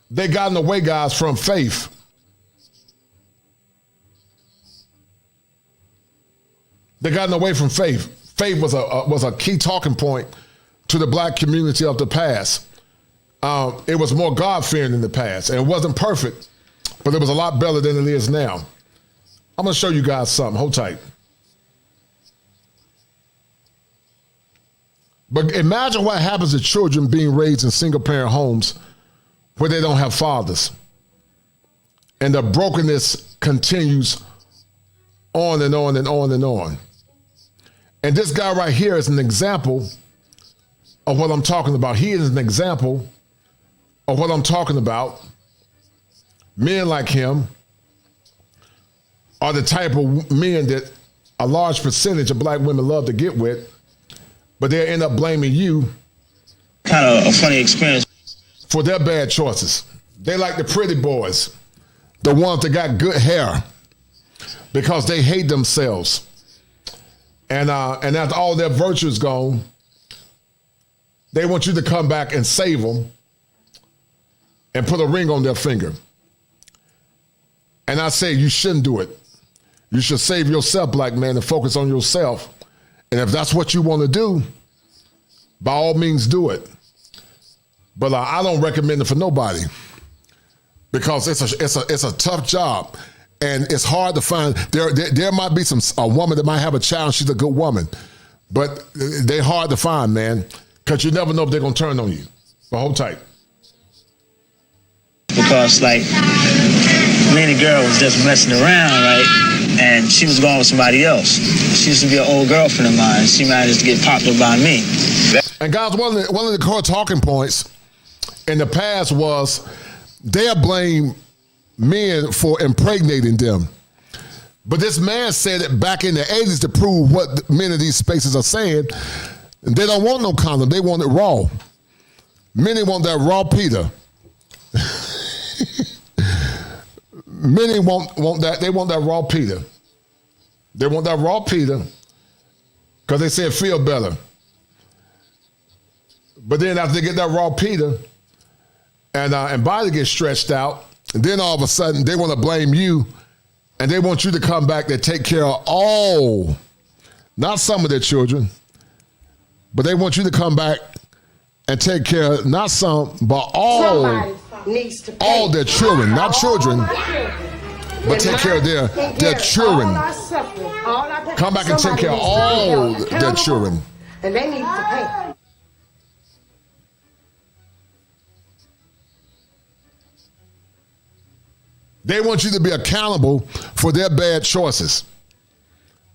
they gotten away, guys, from faith. They gotten away from faith. Faith was a key talking point to the black community of the past. It was more God-fearing in the past, and it wasn't perfect, but it was a lot better than it is now. I'm going to show you guys something. Hold tight. But imagine what happens to children being raised in single-parent homes where they don't have fathers. And the brokenness continues on and on and on and on. And this guy right here is an example of what I'm talking about. He is an example of what I'm talking about. Men like him are the type of men that a large percentage of black women love to get with, but they'll end up blaming you. Kind of a funny experience. For their bad choices. They like the pretty boys, the ones that got good hair, because they hate themselves. And after all their virtue's gone, they want you to come back and save them and put a ring on their finger. And I say you shouldn't do it. You should save yourself, black man, and focus on yourself. And if that's what you want to do, by all means do it. But I don't recommend it for nobody because it's a tough job, and it's hard to find. There might be a woman that might have a child. She's a good woman, but they're hard to find, man, because you never know if they're gonna turn on you. But hold tight. Because me and the girl was just messing around, right? and she was going with somebody else. She used to be an old girlfriend of mine. She managed to get popped up by me. And guys, one of the core talking points in the past was they'll blame men for impregnating them. But this man said it back in the 80s to prove what men in these spaces are saying. They don't want no condom. They want it raw. Many want that raw Peter. Many want that. They want that raw Peter. They want that raw Peter because they say it feel better. But then after they get that raw Peter and body gets stretched out, and then all of a sudden they want to blame you and they want you to come back to take care of all, not some of their children, but they want you to come back and take care of not some, but all their children, not children, but take care of their children. Come back and take care of all their children. And they need to pay. They want you to be accountable for their bad choices.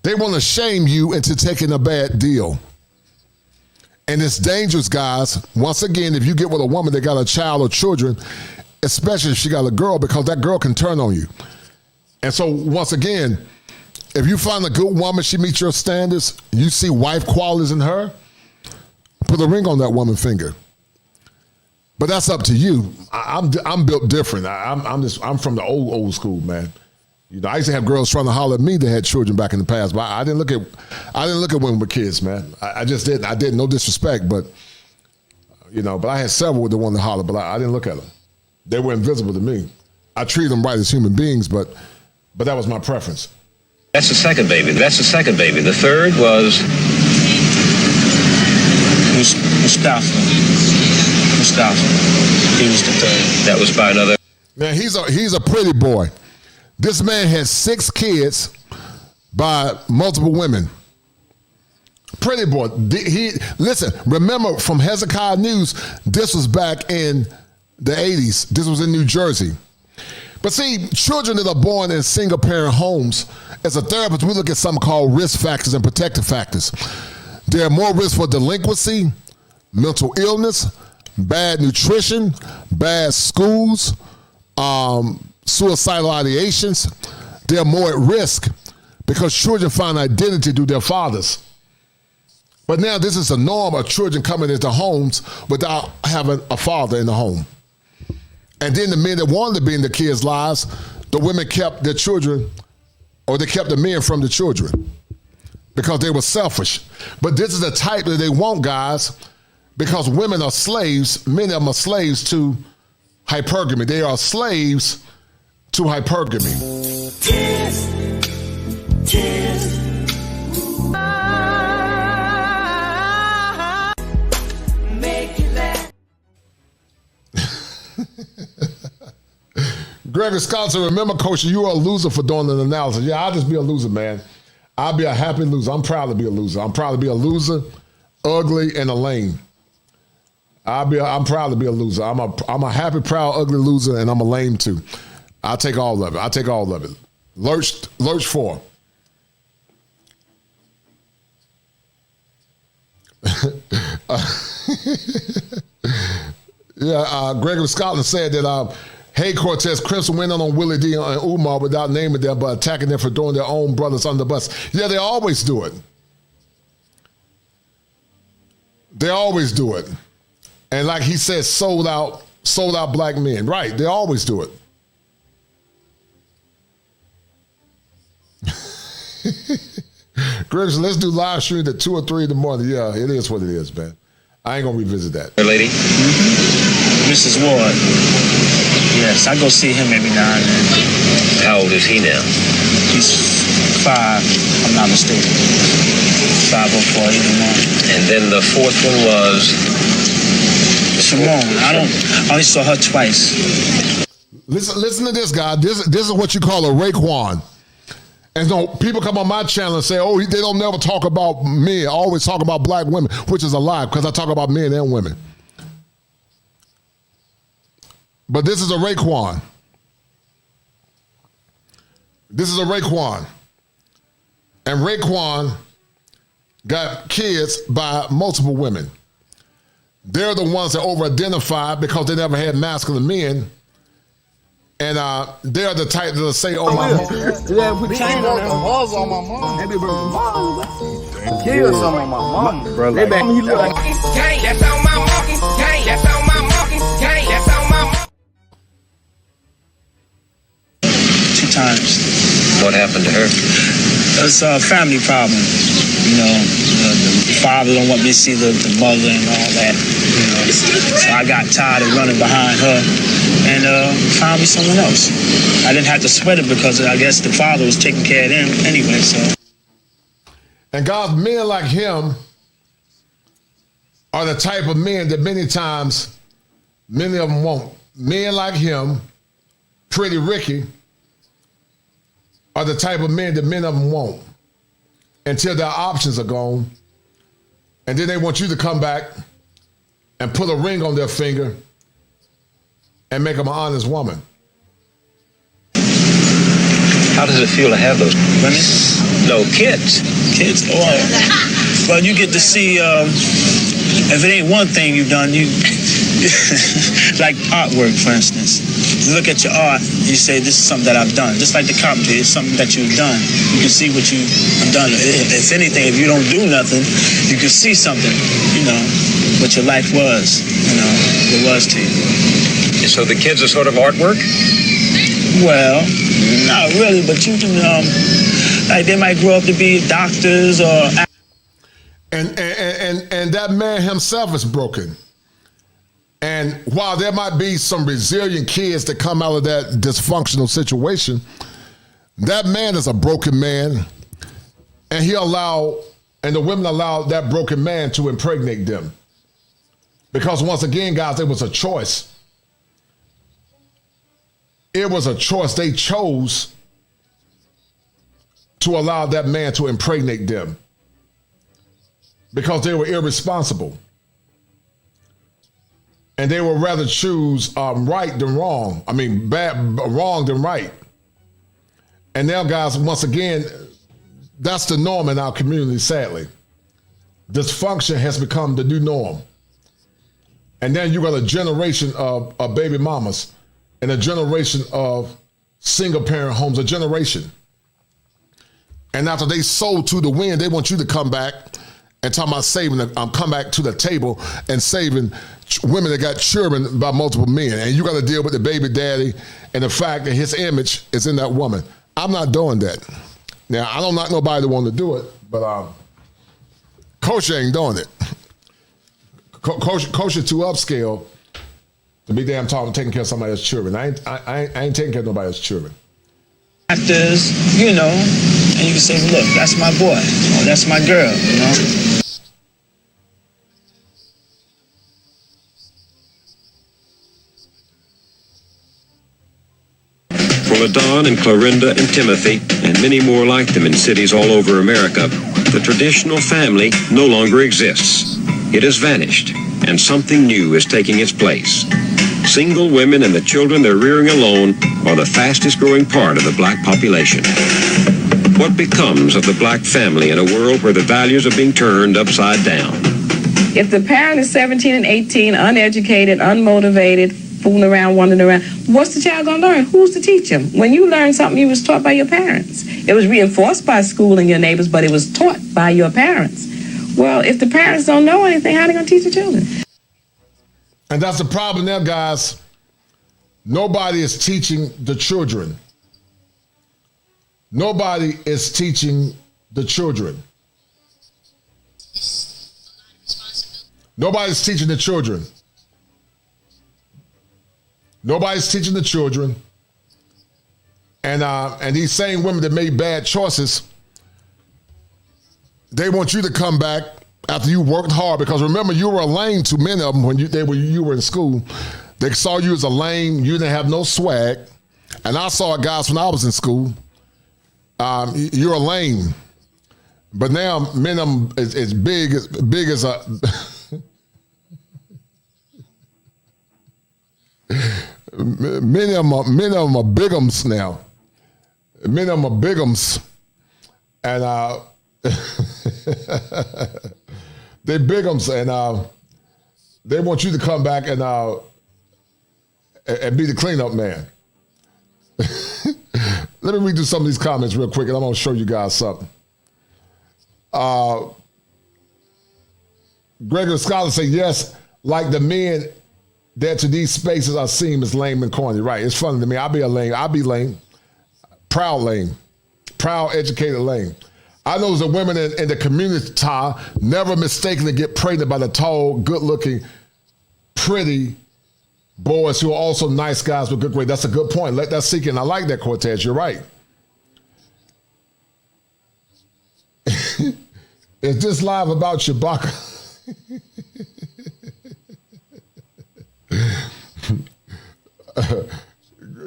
They want to shame you into taking a bad deal. And it's dangerous, guys. Once again, if you get with a woman that got a child or children, especially if she got a girl, because that girl can turn on you. And so once again, if you find a good woman, she meets your standards, you see wife qualities in her, put a ring on that woman's finger. But that's up to you. I'm built different. I'm from the old school, man. You know, I used to have girls trying to holler at me that had children back in the past, but I didn't look at women with kids, man. I just didn't. I didn't. No disrespect, but you know. But I had several with the one that hollered, but I didn't look at them. They were invisible to me. I treated them right as human beings, but that was my preference. That's the second baby. The third was Mustafa. He was the third. That was by another. Now he's a pretty boy. This man had 6 kids by multiple women. Pretty boy. Listen, remember from Hezekiah News, this was back in the 80s. This was in New Jersey. But see, children that are born in single-parent homes, as a therapist, we look at something called risk factors and protective factors. There are more risks for delinquency, mental illness, bad nutrition, bad schools, suicidal ideations. They're more at risk because children find identity through their fathers. But now this is the norm of children coming into homes without having a father in the home. And then the men that wanted to be in the kids' lives, the women kept their children, or they kept the men from the children because they were selfish. But this is the type that they want, guys, because women are slaves. Many of them are slaves to hypergamy. They are slaves to hypergamy. Tears. Make it laugh. Gregory Scott said, remember, Coach, you are a loser for doing an analysis. Yeah, I'll just be a loser, man. I'll be a happy loser. I'm proud to be a loser. I'm proud to be a loser, ugly, and a lame. I'm proud to be a loser. I'm a happy, proud, ugly loser, and I'm a lame too. I'll take all of it. Lurch 4. Gregory Scotland said that Hey Cortez, Crimson went on Willie D and Umar without naming them, but attacking them for throwing their own brothers under the bus. Yeah, they always do it. They always do it. And like he said, sold out black men. Right, they always do it. Greg, let's do live stream at 2 or 3 in the morning. Yeah, it is what it is, man. I ain't gonna revisit that. Lady? Mrs. Ward. Yes, I go see him every now and then. How old is he now? He's 5, if I'm not mistaken. 5 or 4, either one. And then the fourth one was Simone. I only saw her twice. Listen to this, guy. This is what you call a Raekwon. And so people come on my channel and say, oh, they don't never talk about men, always talk about black women, which is a lie because I talk about men and women. But this is a Raekwon. This is a Raekwon. and Raekwon got kids by multiple women. They're the ones that over-identify because they never had masculine men. And they're the type that'll say, oh, my mom. Yeah, put chain on them balls on my mom. They be broken balls. Kill some of my mom. Bro, they back me look like gang. That's on my monkey. Gang. That's on my monkey. Gang. That's on my monkey. 2 times. What happened to her? It's a family problem. You know, the father don't want me to see the mother and all that. You know, so I got tired of running behind her and found me someone else. I didn't have to sweat it because I guess the father was taking care of them anyway. So. And God's men like him are the type of men that many times, many of them won't. Men like him, Pretty Ricky, are the type of men that many of them won't until their options are gone. And then they want you to come back and put a ring on their finger and make them an honest woman. How does it feel to have those women? No, kids. Kids, well, you get to see, if it ain't one thing you've done, you like artwork, for instance. You look at your art, you say, this is something that I've done. Just like the carpentry, it's something that you've done. You can see what you've done. If anything, if you don't do nothing, you can see something, you know, what your life was, you know, it was to you. So the kids are sort of artwork? Well, not really, but you can, like they might grow up to be doctors or... And that man himself is broken. And while there might be some resilient kids that come out of that dysfunctional situation, that man is a broken man. And the women allow that broken man to impregnate them. Because once again, guys, it was a choice. It was a choice. They chose to allow that man to impregnate them because they were irresponsible. And they would rather choose right than wrong. I mean, wrong than right. And now, guys, once again, that's the norm in our community, sadly. Dysfunction has become the new norm. And then you got a generation of baby mamas and a generation of single parent homes, a generation. And after they sold to the wind, they want you to come back and talk about saving, come back to the table and saving women that got children by multiple men. And you got to deal with the baby daddy and the fact that his image is in that woman. I'm not doing that. Now, I don't knock nobody that want to do it, but Kosher ain't doing it. Kosher too upscale to be damn taking care of somebody else's children. I ain't taking care of nobody else's children. Actors, you know, and you can say, look, that's my boy, or that's my girl, you know. For LaDon and Clorinda and Timothy, and many more like them in cities all over America, the traditional family no longer exists. It has vanished, and something new is taking its place. Single women and the children they're rearing alone are the fastest growing part of the black population. What becomes of the black family in a world where the values are being turned upside down? If the parent is 17 and 18, uneducated, unmotivated, fooling around, wandering around, what's the child going to learn? Who's to teach him? When you learn something, you was taught by your parents. It was reinforced by school and your neighbors, but it was taught by your parents. Well, if the parents don't know anything, how are they going to teach the children? And that's the problem there, guys. Nobody is teaching the children. Nobody is teaching the children. Nobody's teaching the children. Nobody's teaching the children. And these same women that made bad choices, they want you to come back after you worked hard, because remember, you were a lame to many of them when you were in school. They saw you as a lame. You didn't have no swag. And I saw it, guys, when I was in school. You're a lame. But now many of them is big as a... many of them are bigums now. Many of them are bigums. And they bigums, and they want you to come back and be the cleanup man. Let me read through some of these comments real quick, and I'm going to show you guys something. Gregory Scholar say, yes, like the men that to these spaces are seen as lame and corny. Right, it's funny to me. I'll be lame. Proud lame. Proud, educated lame. I know the women in the community never mistakenly get pregnant by the tall, good-looking, pretty boys who are also nice guys with good grades. That's a good point. Let that sink in. I like that, Cortez. You're right. Is this live about Chewbacca?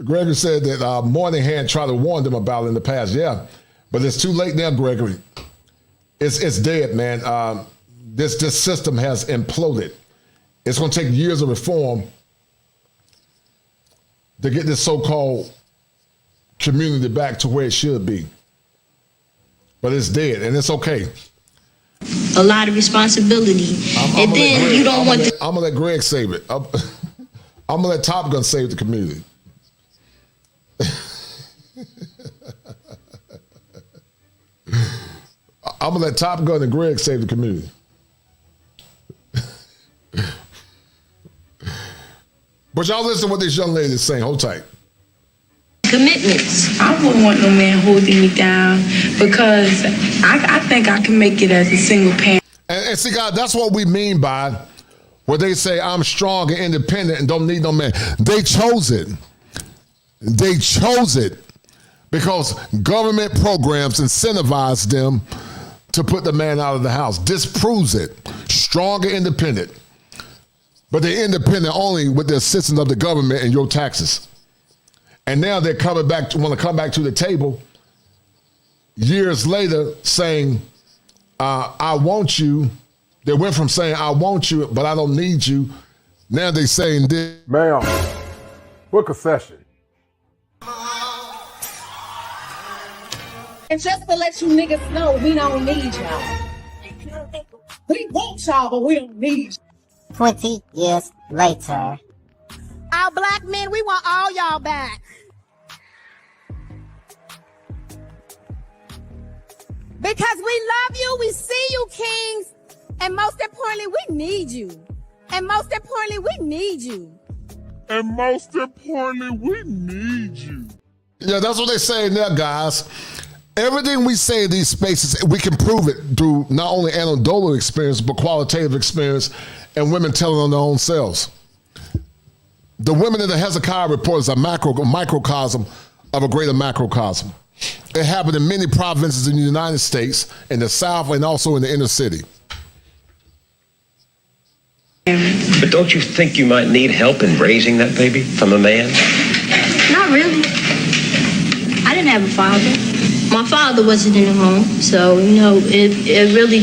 Gregory said that Moynihan tried to warn them about it in the past. Yeah, but it's too late now, Gregory. It's dead, man. This system has imploded. It's going to take years of reform to get this so-called community back to where it should be. But it's dead, and it's okay. A lot of responsibility. I'm going to let Greg save it. I'm going to let Top Gun save the community. I'm going to let Top Gun and Greg save the community. But y'all listen to what this young lady is saying. Hold tight. Commitments. I wouldn't want no man holding me down because I think I can make it as a single parent. And see, God, that's what we mean by when they say I'm strong and independent and don't need no man. They chose it. They chose it because government programs incentivize them to put the man out of the house. This proves it. Strong and independent. But they're independent only with the assistance of the government and your taxes. And now they're coming back to want to come back to the table years later saying, I want you. They went from saying, I want you, but I don't need you. Now they're saying this. Ma'am, book a session. And just to let you niggas know, we don't need y'all. We want y'all, but we don't need you. 20 years later. Our black men, we want all y'all back. Because we love you, we see you, kings. And most importantly, we need you. And most importantly, we need you. And most importantly, we need you. Yeah, that's what they say now, guys. Everything we say in these spaces, we can prove it through not only anecdotal experience, but qualitative experience and women telling on their own selves. The women in the Hezekiah report is a microcosm of a greater macrocosm. It happened in many provinces in the United States, in the South, and also in the inner city. But don't you think you might need help in raising that baby from a man? Not really. I didn't have a father. My father wasn't in the home, so, it really,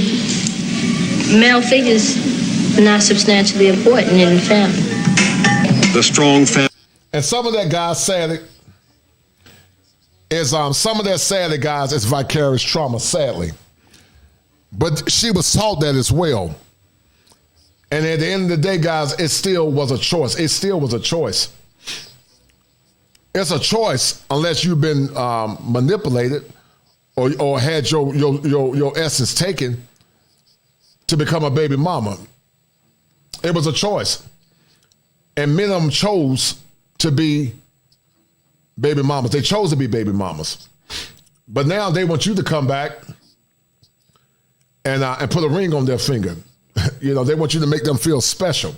male figures are not substantially important in the family. The strong family. And some of that, guys, sadly, is some of that sadly, guys, is vicarious trauma, sadly. But she was taught that as well. And at the end of the day, guys, it still was a choice. It still was a choice. It's a choice unless you've been manipulated or had your essence taken to become a baby mama. It was a choice. And many of them chose to be baby mamas. They chose to be baby mamas. But now they want you to come back and put a ring on their finger. They want you to make them feel special.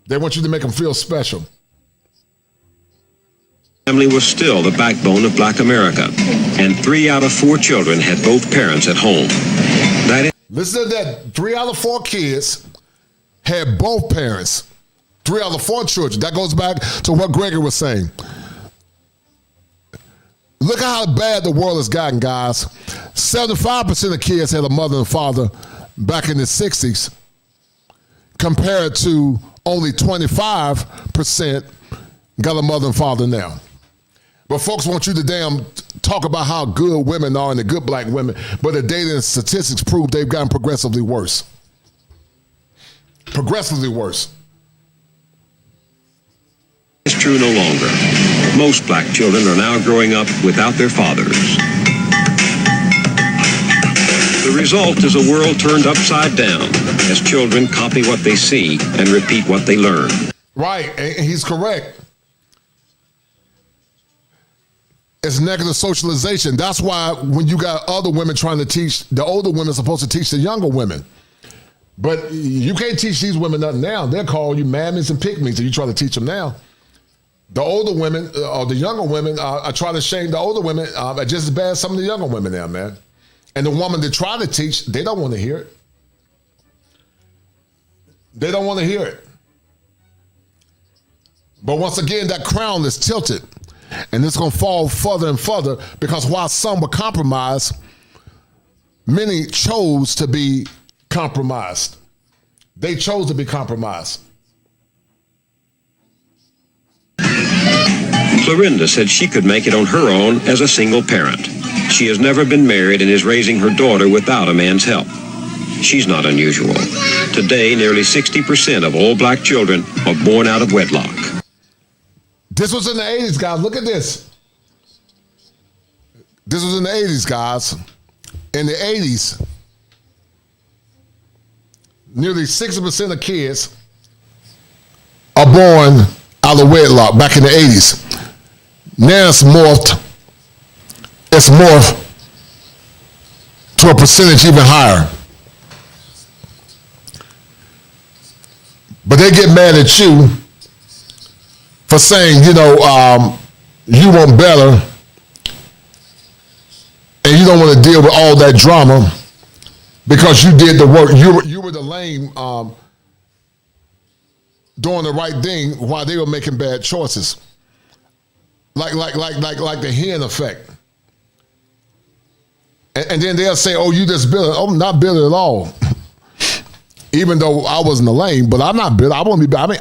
They want you to make them feel special. Family was still the backbone of Black America, and 3 out of 4 children had both parents at home. Listen to that. 3 out of 4 kids had both parents. 3 out of 4 children. That goes back to what Gregory was saying. Look at how bad the world has gotten, guys. 75% of kids had a mother and father back in the 60s, compared to only 25% got a mother and father now. But folks want you to damn talk about how good women are and the good black women, but the data and statistics prove they've gotten progressively worse. Progressively worse. It's true no longer. Most black children are now growing up without their fathers. The result is a world turned upside down as children copy what they see and repeat what they learn. Right, and he's correct. It's negative socialization. That's why when you got other women trying to teach, the older women are supposed to teach the younger women. But you can't teach these women nothing now. They'll call you mammies and pygmies and you try to teach them now. The older women, or the younger women, are trying to shame the older women are just as bad as some of the younger women now, man. And the woman that try to teach, they don't want to hear it. They don't want to hear it. But once again, that crown is tilted. And it's going to fall further and further because while some were compromised, many chose to be compromised. They chose to be compromised. Clorinda said she could make it on her own as a single parent. She has never been married and is raising her daughter without a man's help. She's not unusual. Today, nearly 60% of all black children are born out of wedlock. This was in the 80s, guys. Look at this. This was in the 80s, guys. In the 80s, nearly 60% of kids are born out of wedlock back in the 80s. Now it's morphed to a percentage even higher. But they get mad at you for saying, you want better and you don't want to deal with all that drama because you did the work. You were the lame doing the right thing while they were making bad choices. Like the hen effect. And then they'll say, oh, you just bitter. Oh, I'm not bitter at all. Even though I wasn't the lame, but I'm not bitter. I'm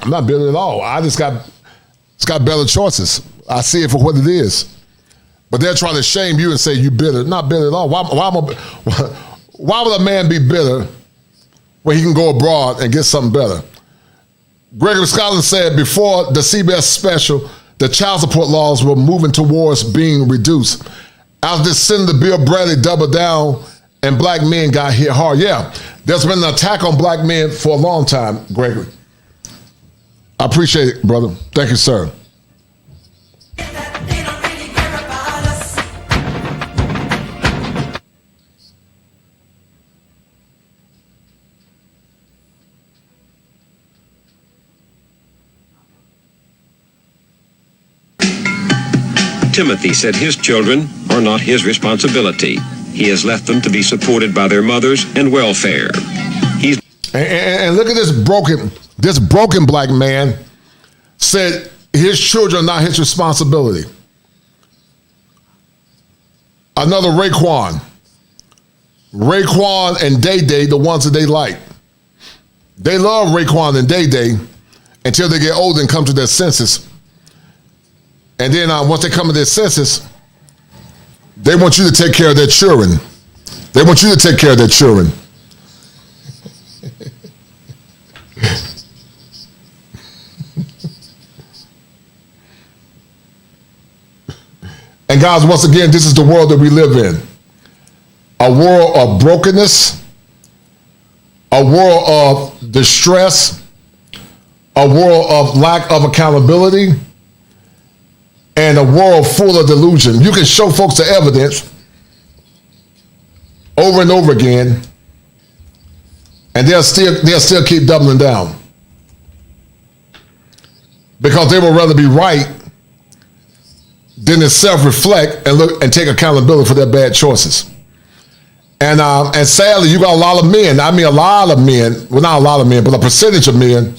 not bitter at all. I just got better choices. I see it for what it is. But they're trying to shame you and say you bitter. Not bitter at all. Why would a man be bitter when he can go abroad and get something better? Gregory Scotland said before the CBS special, the child support laws were moving towards being reduced. After this, Senator Bill Bradley doubled down and black men got hit hard. Yeah, there's been an attack on black men for a long time, Gregory. I appreciate it, brother. Thank you, sir. Timothy said his children are not his responsibility. He has left them to be supported by their mothers and welfare. And look at this broken black man said his children are not his responsibility. Another Raekwon and Day Day, the ones that they like. They love Raekwon and Day Day until they get older and come to their senses. And then once they come to their senses, they want you to take care of their children. They want you to take care of their children. And guys, once again, this is the world that we live in. A world of brokenness, a world of distress, a world of lack of accountability, and a world full of delusion. You can show folks the evidence over and over again, and they'll still keep doubling down because they would rather be right than to self-reflect and look and take accountability for their bad choices. And sadly, you got a lot of men. I mean, a lot of men. Well, not a lot of men, but a percentage of men.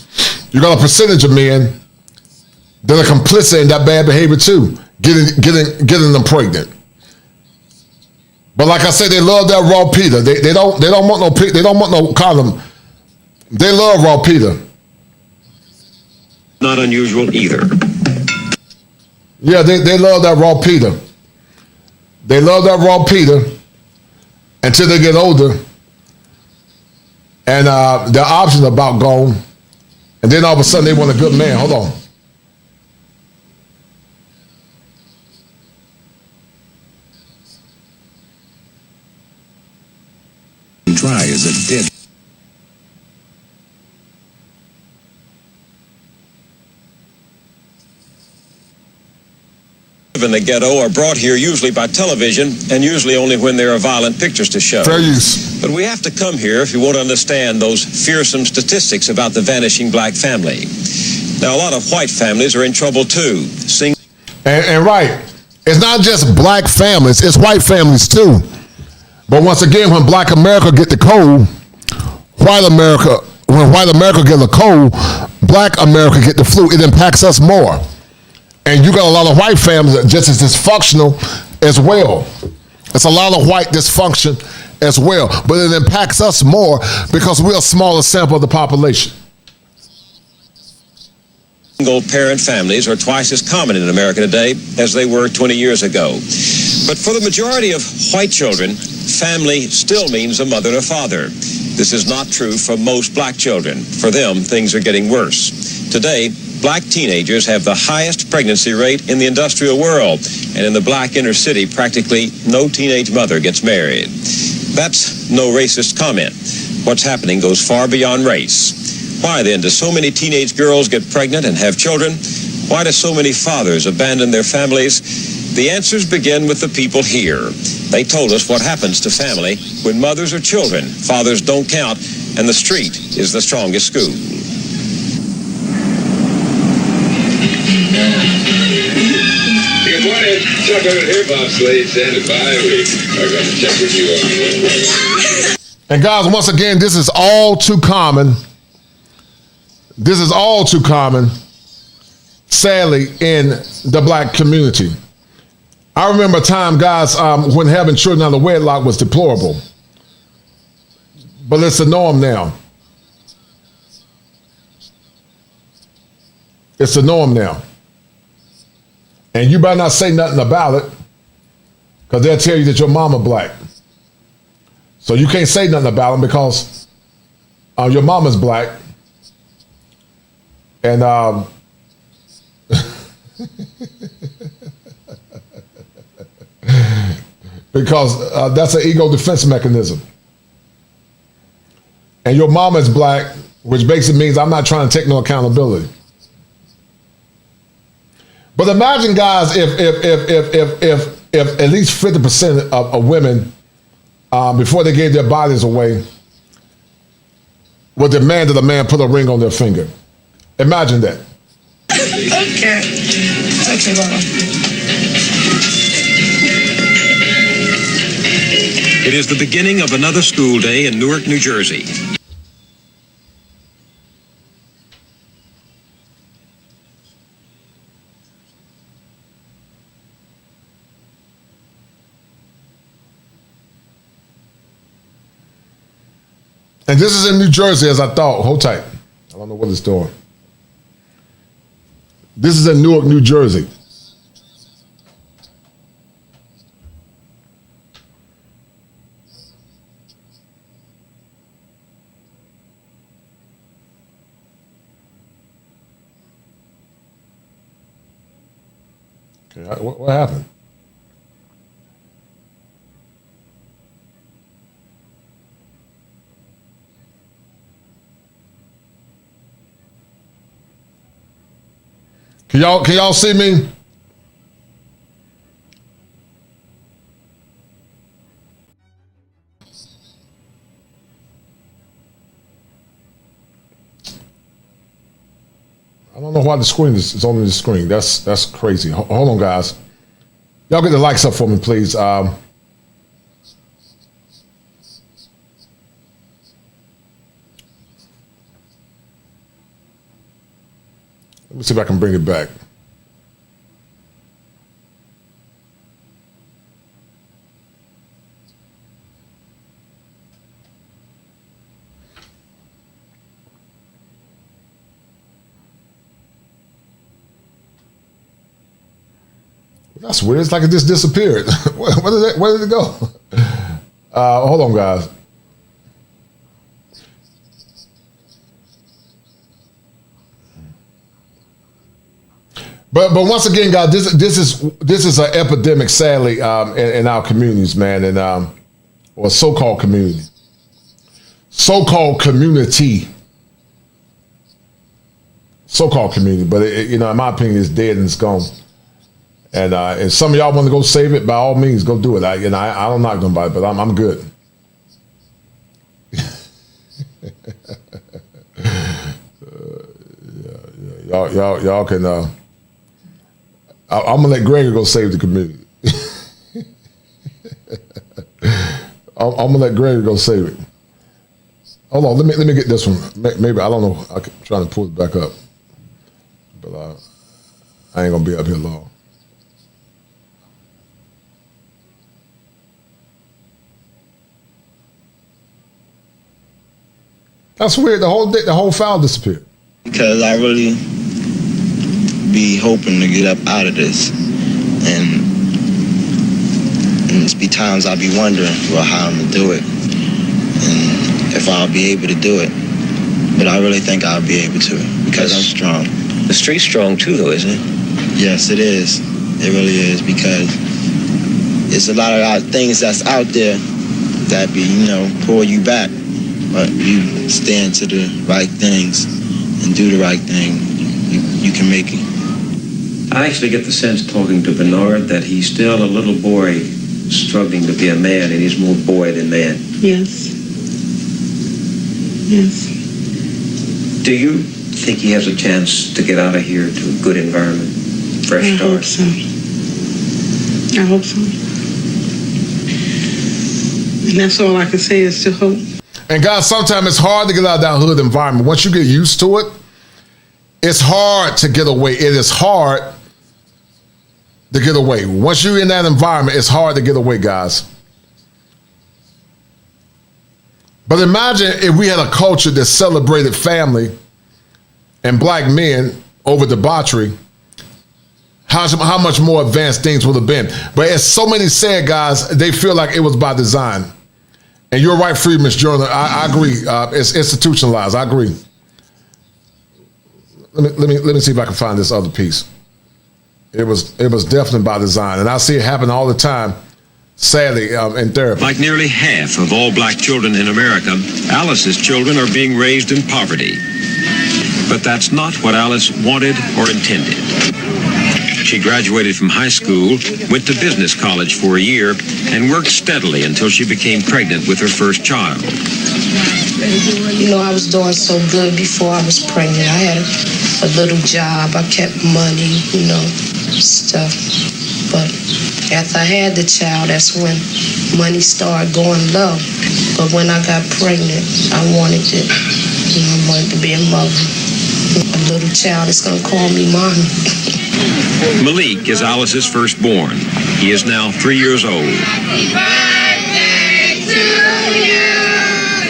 You got a percentage of men that are complicit in that bad behavior too, getting them pregnant. But like I said, they love that raw Peter. They don't want no condom. They love raw Peter. Not unusual either. Yeah, they love that raw Peter. They love that raw Peter until they get older, and their options are about gone. And then all of a sudden they want a good man. Hold on. Dry as a dead. In the ghetto are brought here usually by television and usually only when there are violent pictures to show. Fair use. But we have to come here if you want to understand those fearsome statistics about the vanishing black family. Now, a lot of white families are in trouble too. And right, it's not just black families, it's white families too. But once again, when black America get the cold, when white America get the cold, black America get the flu. It impacts us more. And you got a lot of white families that are just as dysfunctional as well. It's a lot of white dysfunction as well. But it impacts us more because we're a smaller sample of the population. Single-parent families are twice as common in America today as they were 20 years ago. But for the majority of white children, family still means a mother and a father. This is not true for most black children. For them, things are getting worse. Today, black teenagers have the highest pregnancy rate in the industrial world, and in the black inner city, practically no teenage mother gets married. That's no racist comment. What's happening goes far beyond race. Why then do so many teenage girls get pregnant and have children? Why do so many fathers abandon their families? The answers begin with the people here. They told us what happens to family when mothers or children, fathers don't count, and the street is the strongest school. Good morning. Chuck over here, Bob Slade, standing by. We are going to check with you on. And guys, once again, this is all too common. This is all too common, sadly, in the black community. I remember a time, guys, when having children out of wedlock was deplorable. But it's the norm now. It's the norm now. And you better not say nothing about it, because they'll tell you that your mama black. So you can't say nothing about them because your mama's black. And because that's an ego defense mechanism. And your mama is black, which basically means I'm not trying to take no accountability. But imagine, guys, if at least 50% of women, before they gave their bodies away, would demand that a man put a ring on their finger. Imagine that. Okay. Okay, Mama. It is the beginning of another school day in Newark, New Jersey. And this is in New Jersey, as I thought. Hold tight. I don't know what it's doing. This is in Newark, New Jersey. Okay, what happened? Can y'all see me? I don't know why the screen is only the screen. That's crazy. Hold on, guys. Y'all get the likes up for me, please. Let me see if I can bring it back. That's weird. It's like it just disappeared. Where did it go? Hold on, guys. But once again, guys, this is an epidemic, sadly, in our communities, man, and or so-called community, so-called community. But in my opinion, it's dead and it's gone. And if some of y'all want to go save it, by all means, go do it. I don't knock nobody, but I'm good. Y'all can. I'm gonna let Gregor go save the community. I'm gonna let Gregor go save it. Hold on, let me get this one. Maybe I don't know. I'm trying to pull it back up, but I ain't gonna be up here long. That's weird. The whole file disappeared. Because I really be hoping to get up out of this, and it's be times I'll be wondering, well, how I'm gonna do it, and if I'll be able to do it. But I really think I'll be able to, because I'm strong. The street's strong too, though, isn't it? Yes, it is. It really is, because it's a lot of things that's out there that be, pull you back, but you stand to the right things and do the right thing, you can make it. I actually get the sense, talking to Bernard, that he's still a little boy struggling to be a man, and he's more boy than man. Yes. Yes. Do you think he has a chance to get out of here to a good environment, fresh start? I hope so. I hope so. And that's all I can say is to hope. And guys, sometimes it's hard to get out of that hood environment. Once you get used to it, it's hard to get away. It is hard to get away. Once you're in that environment, it's hard to get away, guys. But imagine if we had a culture that celebrated family and black men over debauchery, how much more advanced things would have been. But as so many said, guys, they feel like it was by design. And you're right, Freeman's Journal. I agree. It's institutionalized. I agree. Let me see if I can find this other piece. It was definitely by design, and I see it happen all the time, sadly, in therapy. Like nearly half of all black children in America, Alice's children are being raised in poverty. But that's not what Alice wanted or intended. She graduated from high school, went to business college for a year, and worked steadily until she became pregnant with her first child. I was doing so good before I was pregnant. I had a little job. I kept money, stuff. But after I had the child, that's when money started going low. But when I got pregnant, I wanted to, I wanted to be a mother. A little child is going to call me mommy. Malik is Alice's firstborn. He is now 3 years old.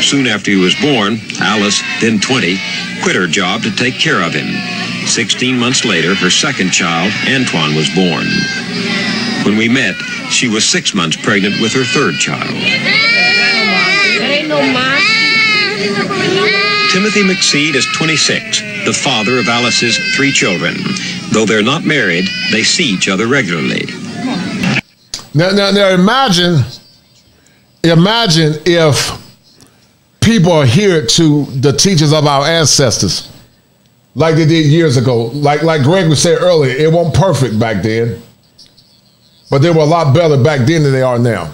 Soon after he was born, Alice, then 20, quit her job to take care of him. 16 months later, her second child, Antoine, was born. When we met, she was 6 months pregnant with her third child. Timothy McSeed is 26, the father of Alice's 3 children. Though they're not married, they see each other regularly. Now imagine if people adhered to the teachings of our ancestors like they did years ago. Like Greg was saying earlier, it wasn't perfect back then, but they were a lot better back then than they are now.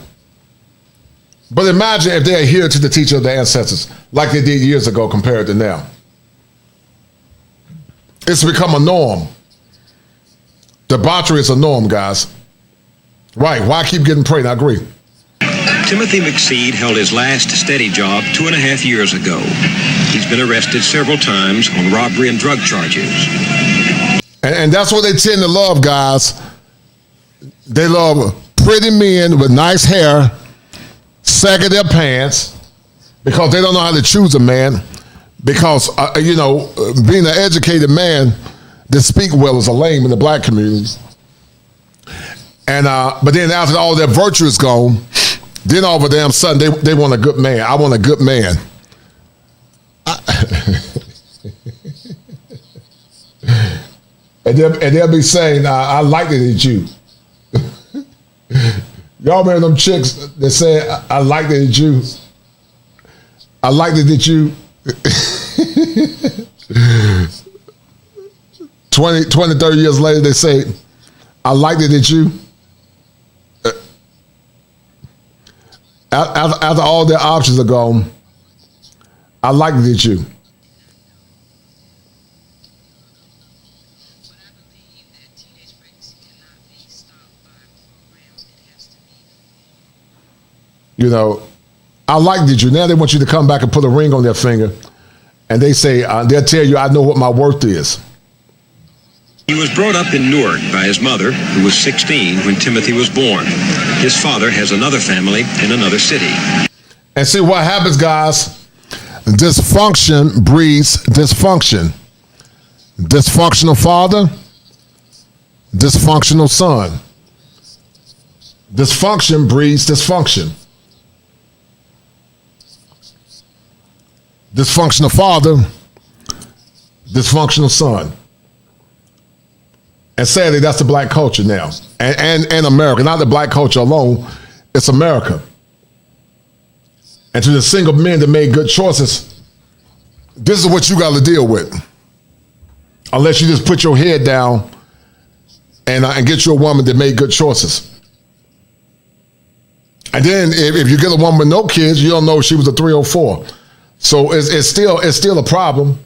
But imagine if they adhered to the teaching of the ancestors like they did years ago compared to now. It's become a norm. Debauchery is a norm, guys. Right, why keep getting pregnant? I agree. Timothy McSeed held his last steady job 2.5 years ago. He's been arrested several times on robbery and drug charges. And that's what they tend to love, guys. They love pretty men with nice hair, sagging their pants, because they don't know how to choose a man. Because, being an educated man that speak well is a lame in the black community. And but then after all their virtue is gone, then all of a damn sudden they want a good man. I want a good man. And they'll be saying, I like it at you. Y'all remember them chicks that say, I like it at you. I like it at you. 20, 30 years later, they say, I liked it at you. After all their options are gone, I liked it at you. You know, I liked it you. Now they want you to come back and put a ring on their finger. And they say, they'll tell you, I know what my worth is. He was brought up in Newark by his mother, who was 16 when Timothy was born. His father has another family in another city. And see what happens, guys. Dysfunction breeds dysfunction. Dysfunctional father, dysfunctional son. Dysfunction breeds dysfunction. Dysfunctional father, dysfunctional son. And sadly, that's the black culture now. And America, not the black culture alone, it's America. And to the single men that made good choices, this is what you got to deal with. Unless you just put your head down and get you a woman that made good choices. And then if you get a woman with no kids, you don't know if she was a 3 or 4. So it's still a problem.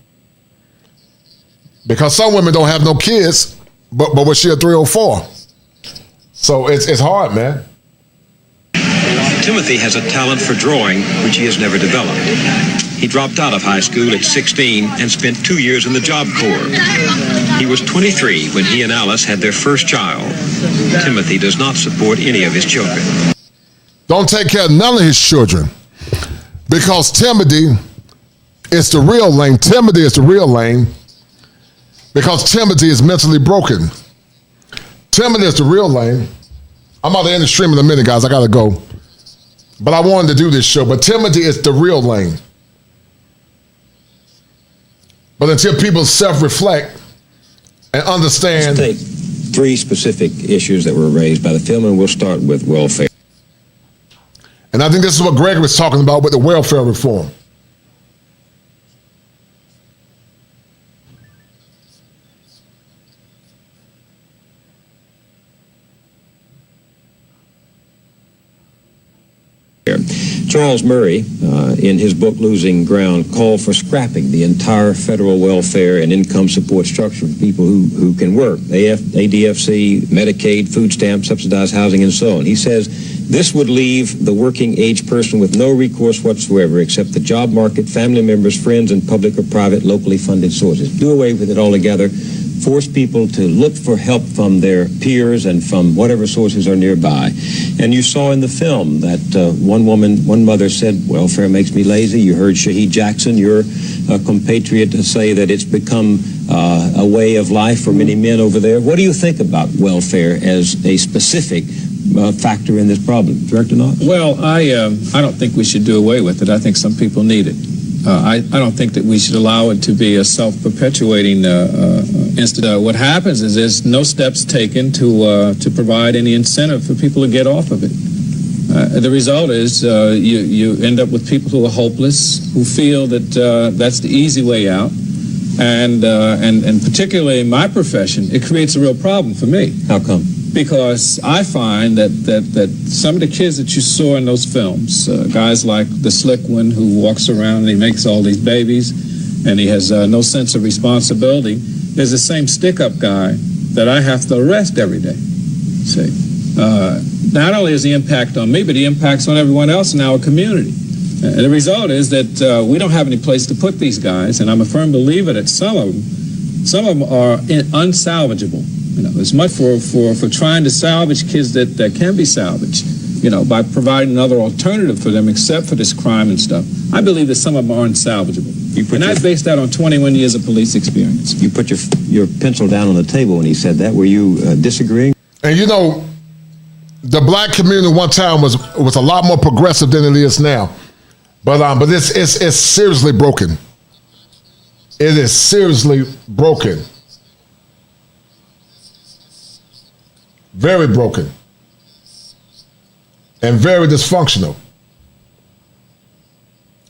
Because some women don't have no kids, but was she a 3 or 4? So it's hard, man. Timothy has a talent for drawing, which he has never developed. He dropped out of high school at 16 and spent 2 years in the Job Corps. He was 23 when he and Alice had their first child. Timothy does not support any of his children. Don't take care of none of his children. Because Timothy is the real lame. Timothy is the real lame. Because Timothy is mentally broken. Timothy is the real lame. I'm about to end the stream in a minute, guys. I got to go. But I wanted to do this show. But Timothy is the real lame. But until people self-reflect and understand. Let's take 3 specific issues that were raised by the film, and we'll start with welfare. And I think this is what Greg was talking about with the welfare reform. Charles Murray, in his book Losing Ground, called for scrapping the entire federal welfare and income support structure for people who can work. ADFC, Medicaid, food stamps, subsidized housing, and so on. He says this would leave the working age person with no recourse whatsoever except the job market, family members, friends, and public or private locally funded sources. Do away with it altogether. Force people to look for help from their peers and from whatever sources are nearby. And you saw in the film that one mother said, welfare makes me lazy. You heard Shaheed Jackson, your compatriot, say that it's become a way of life for many men over there. What do you think about welfare as a specific factor in this problem? Director Knox? Well, I don't think we should do away with it. I think some people need it. I don't think that we should allow it to be a self-perpetuating incident. What happens is there's no steps taken to provide any incentive for people to get off of it. The result is you end up with people who are hopeless, who feel that that's the easy way out, and particularly in my profession, it creates a real problem for me. How come? Because I find that some of the kids that you saw in those films, guys like the slick one who walks around and he makes all these babies and he has no sense of responsibility, is the same stick-up guy that I have to arrest every day. See, not only is the impact on me, but the impacts on everyone else in our community. And the result is that we don't have any place to put these guys, and I'm a firm believer that some of them are unsalvageable. You know, as much for trying to salvage kids that can be salvaged, you know, by providing another alternative for them except for this crime and stuff. I believe that some of them are unsalvageable. And I based that on 21 years of police experience. You put your pencil down on the table when he said that. Were you disagreeing? And you know, the black community one time was a lot more progressive than it is now. But it's seriously broken. It is seriously broken. Very broken. And very dysfunctional.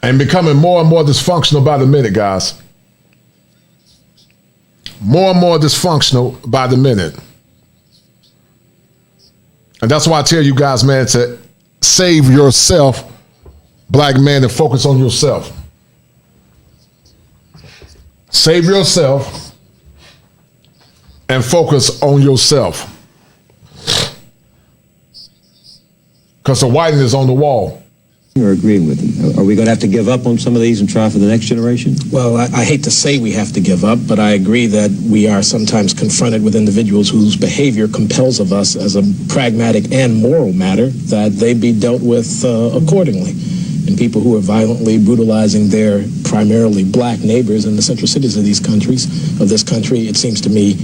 And becoming more and more dysfunctional by the minute, guys. More and more dysfunctional by the minute. And that's why I tell you guys, man, to save yourself, black man, and focus on yourself. Save yourself and focus on yourself. Because the writing is on the wall. You're agreeing with him. Are we going to have to give up on some of these and try for the next generation? Well, I hate to say we have to give up, but I agree that we are sometimes confronted with individuals whose behavior compels of us as a pragmatic and moral matter that they be dealt with accordingly. And people who are violently brutalizing their primarily black neighbors in the central cities of this country, it seems to me,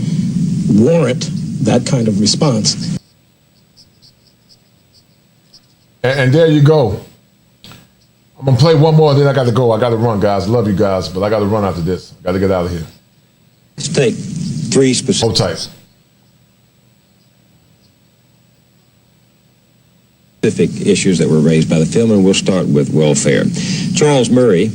warrant that kind of response. And there you go. I'm going to play one more, then I got to go. I got to run, guys. Love you guys, but I got to run after this. Got to get out of here. Let's take 3 specific... Hold tight. Specific issues that were raised by the film, and we'll start with welfare. Charles Murray,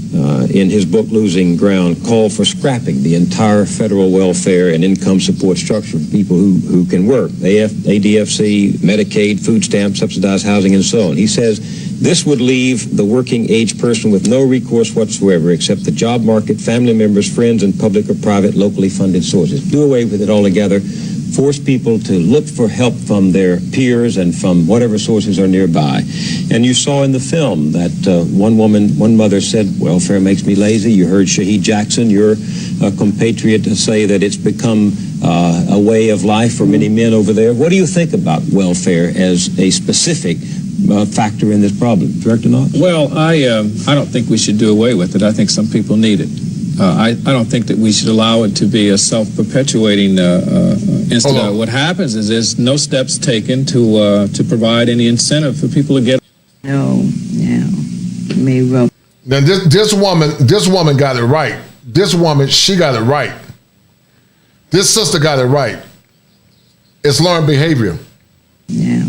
in his book Losing Ground, called for scrapping the entire federal welfare and income support structure for people who can work. ADFC, Medicaid, food stamps, subsidized housing, and so on. He says this would leave the working age person with no recourse whatsoever except the job market, family members, friends, and public or private locally funded sources. Do away with it altogether. Force people to look for help from their peers and from whatever sources are nearby. And you saw in the film that one mother said, welfare makes me lazy. You heard Shaheed Jackson, your compatriot, say that it's become a way of life for many men over there. What do you think about welfare as a specific factor in this problem? Director Knox? Well, I don't think we should do away with it. I think some people need it. I don't think that we should allow it to be a self-perpetuating incident. What happens is there's no steps taken to provide any incentive for people to get. No, may well. Now this woman got it right. This woman, she got it right. This sister got it right. It's learned behavior. Yeah,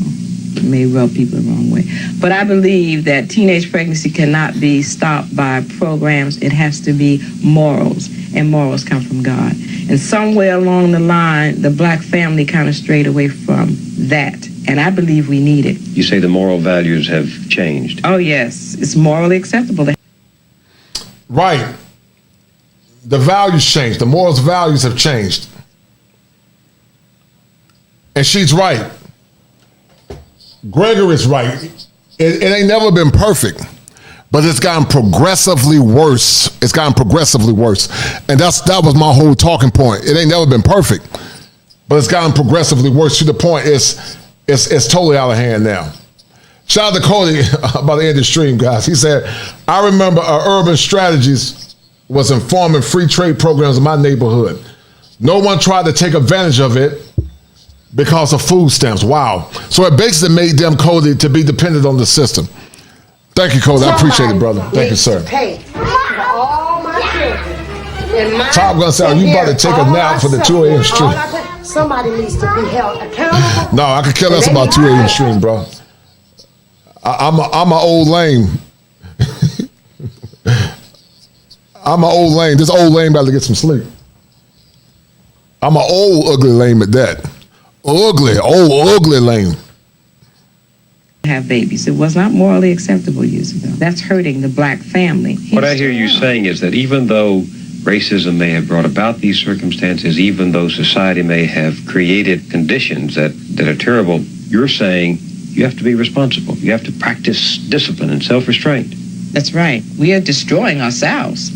may rub people the wrong way. But I believe that teenage pregnancy cannot be stopped by programs. It has to be morals, and morals come from God. And somewhere along the line, the black family kind of strayed away from that. And I believe we need it. You say the moral values have changed. Oh, yes. It's morally acceptable. Right. The values changed. The morals values have changed. And she's right. Gregory's right. It ain't never been perfect, but it's gotten progressively worse. It's gotten progressively worse. And that was my whole talking point. It ain't never been perfect, but it's gotten progressively worse to the point it's totally out of hand now. Shout out to Cody about the end of the stream, guys. He said, I remember Urban Strategies was informing free trade programs in my neighborhood. No one tried to take advantage of it because of food stamps. Wow. So it basically made them, Cody, to be dependent on the system. Thank you, Cody. I appreciate it, brother. Thank you, sir. Pay for all my children. Top Gun said, you about to take a nap for the 2 a.m. stream. Somebody needs to be held accountable. No, I could care less about 2 a.m. stream, bro. I'm an old lame. I'm an old lame. This old lame about to get some sleep. I'm an old, ugly lame at that. Ugly lame. Have babies. It was not morally acceptable years ago. That's hurting the black family. What I hear you saying is that even though racism may have brought about these circumstances, even though society may have created conditions that are terrible, you're saying you have to be responsible. You have to practice discipline and self-restraint. That's right. We are destroying ourselves.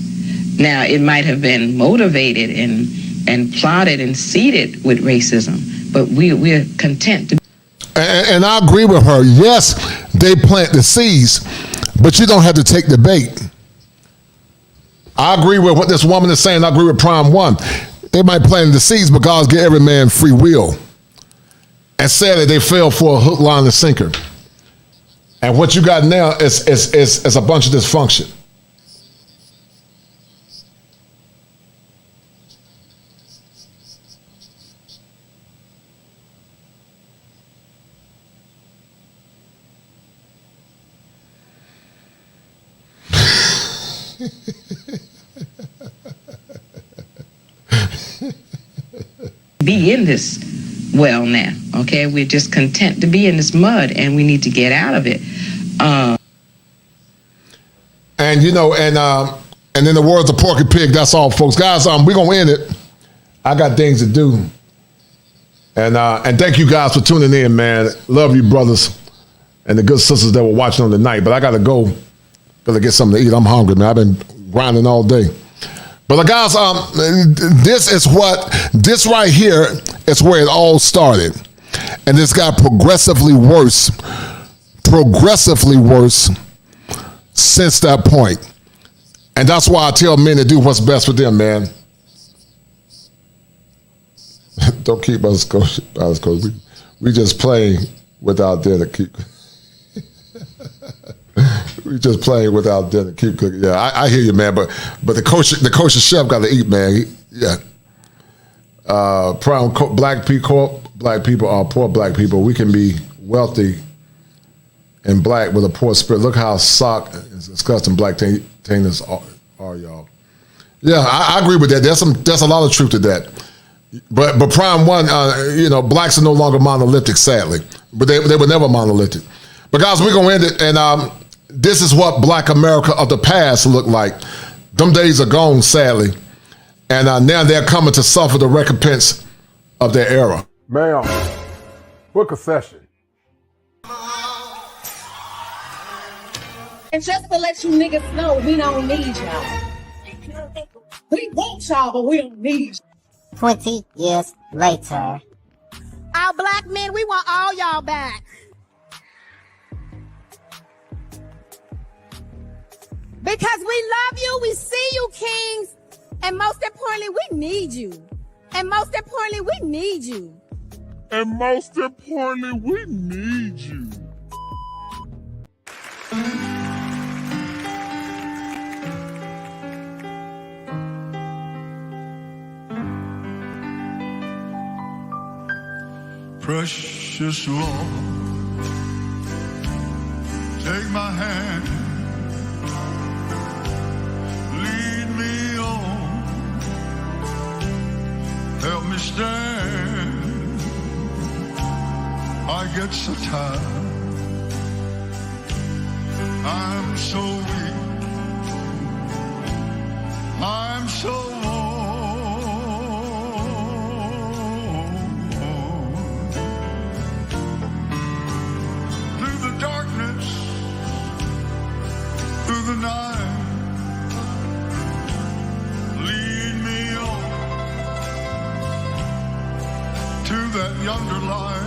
Now, it might have been motivated and plotted and seeded with racism, but we're content to. And I agree with her. Yes, they plant the seeds, but you don't have to take the bait. I agree with what this woman is saying. I agree with Prime One. They might plant the seeds, but God's give every man free will. And sadly, they fell for a hook, line, and sinker. And what you got now is a bunch of dysfunction. Be in this well now, okay? We're just content to be in this mud, and we need to get out of it. And you know, and in the words of Porky Pig, that's all, folks. Guys, we're gonna end it. I got things to do. And thank you guys for tuning in, man. Love you, brothers, and the good sisters that were watching on tonight. But I gotta go. Gotta get something to eat. I'm hungry, man. I've been grinding all day. But guys, this right here is where it all started. And it's got progressively worse since that point. And that's why I tell men to do what's best for them, man. Don't keep us coach. We just playing without dinner. We just playing without dinner. Keep cooking. Yeah, I hear you, man. But the kosher chef got to eat, man. Black people are poor black people. We can be wealthy and black with a poor spirit. Look how sock and disgusting black tainers are, y'all. Yeah, I agree with that. There's a lot of truth to that. But Prime One, blacks are no longer monolithic, sadly. But they were never monolithic. But guys, we're gonna end it, and this is what Black America of the past looked like. Them days are gone, sadly, and now they're coming to suffer the recompense of their era. Ma'am, book a session. And just to let you niggas know, we don't need y'all. We want y'all, but we don't need you. 20 years later. Our black men, we want all y'all back. Because we love you, we see you, kings. And most importantly, we need you. And most importantly, we need you. And most importantly, we need you. Precious Lord, take my hand, lead me on, help me stand. I get so tired, I'm so weak, I'm so worn. Through the night, lead me on to that yonder light.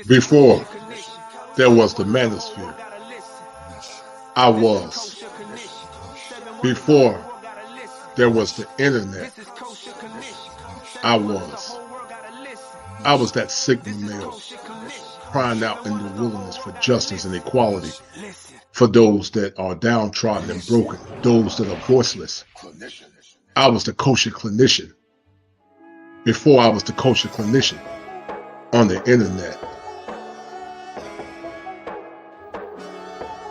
Before there was the manosphere, I was. Before there was the internet, I was. I was that signal male crying out in the wilderness for justice and equality for those that are downtrodden and broken, those that are voiceless. I was the kosher clinician before I was the kosher clinician on the internet.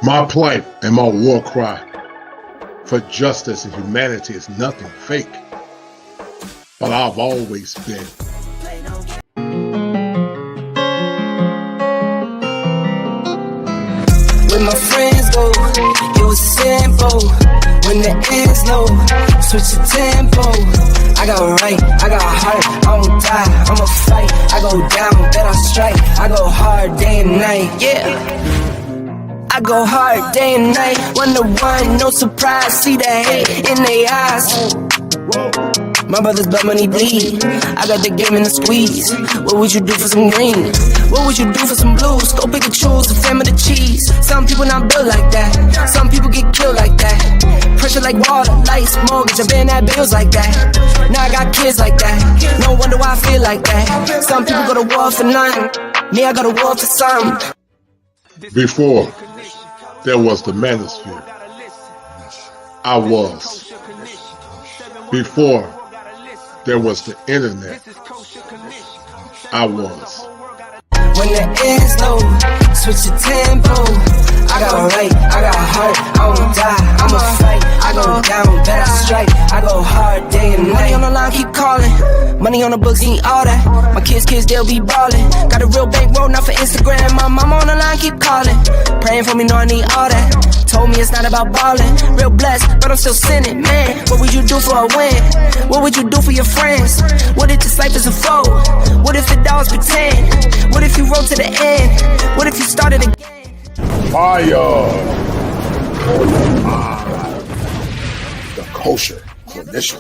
My plight and my war cry for justice and humanity is nothing fake, but I've always been. When my friends go, it was simple. When the ends low, switch the tempo. I got right, I got heart, I won't die, I'ma fight. I go down, then I strike. I go hard day and night, yeah. I go hard day and night. 1-to-1, no surprise. See the hate in their eyes. My brother's blood money bleed. I got the game in the squeeze. What would you do for some green? What would you do for some blues? Go pick and choose, the fam of the cheese. Some people not built like that. Some people get killed like that. Pressure like water, lights, mortgage, I've been at bills like that. Now I got kids like that. No wonder why I feel like that. Some people go to war for nothing. Me, I go to war for something. Before there was the manosphere, I was. Before there was the internet, I was. When the end's low, switch your tempo. I got a right, I got a heart, I won't die, I'ma fight. I go down, bet I strike, I go hard day and night. Money on the line, keep calling. Money on the books, need all that. My kids, they'll be ballin'. Got a real bankroll, not for Instagram. My mama on the line, keep calling. Praying for me, know I need all that. Told me it's not about ballin'. Real blessed, but I'm still sinning, man. What would you do for a win? What would you do for your friends? What if this life is a foe? What if the dogs pretend? What if you rode to the end? What if you started again? Fire! The kosher clinician.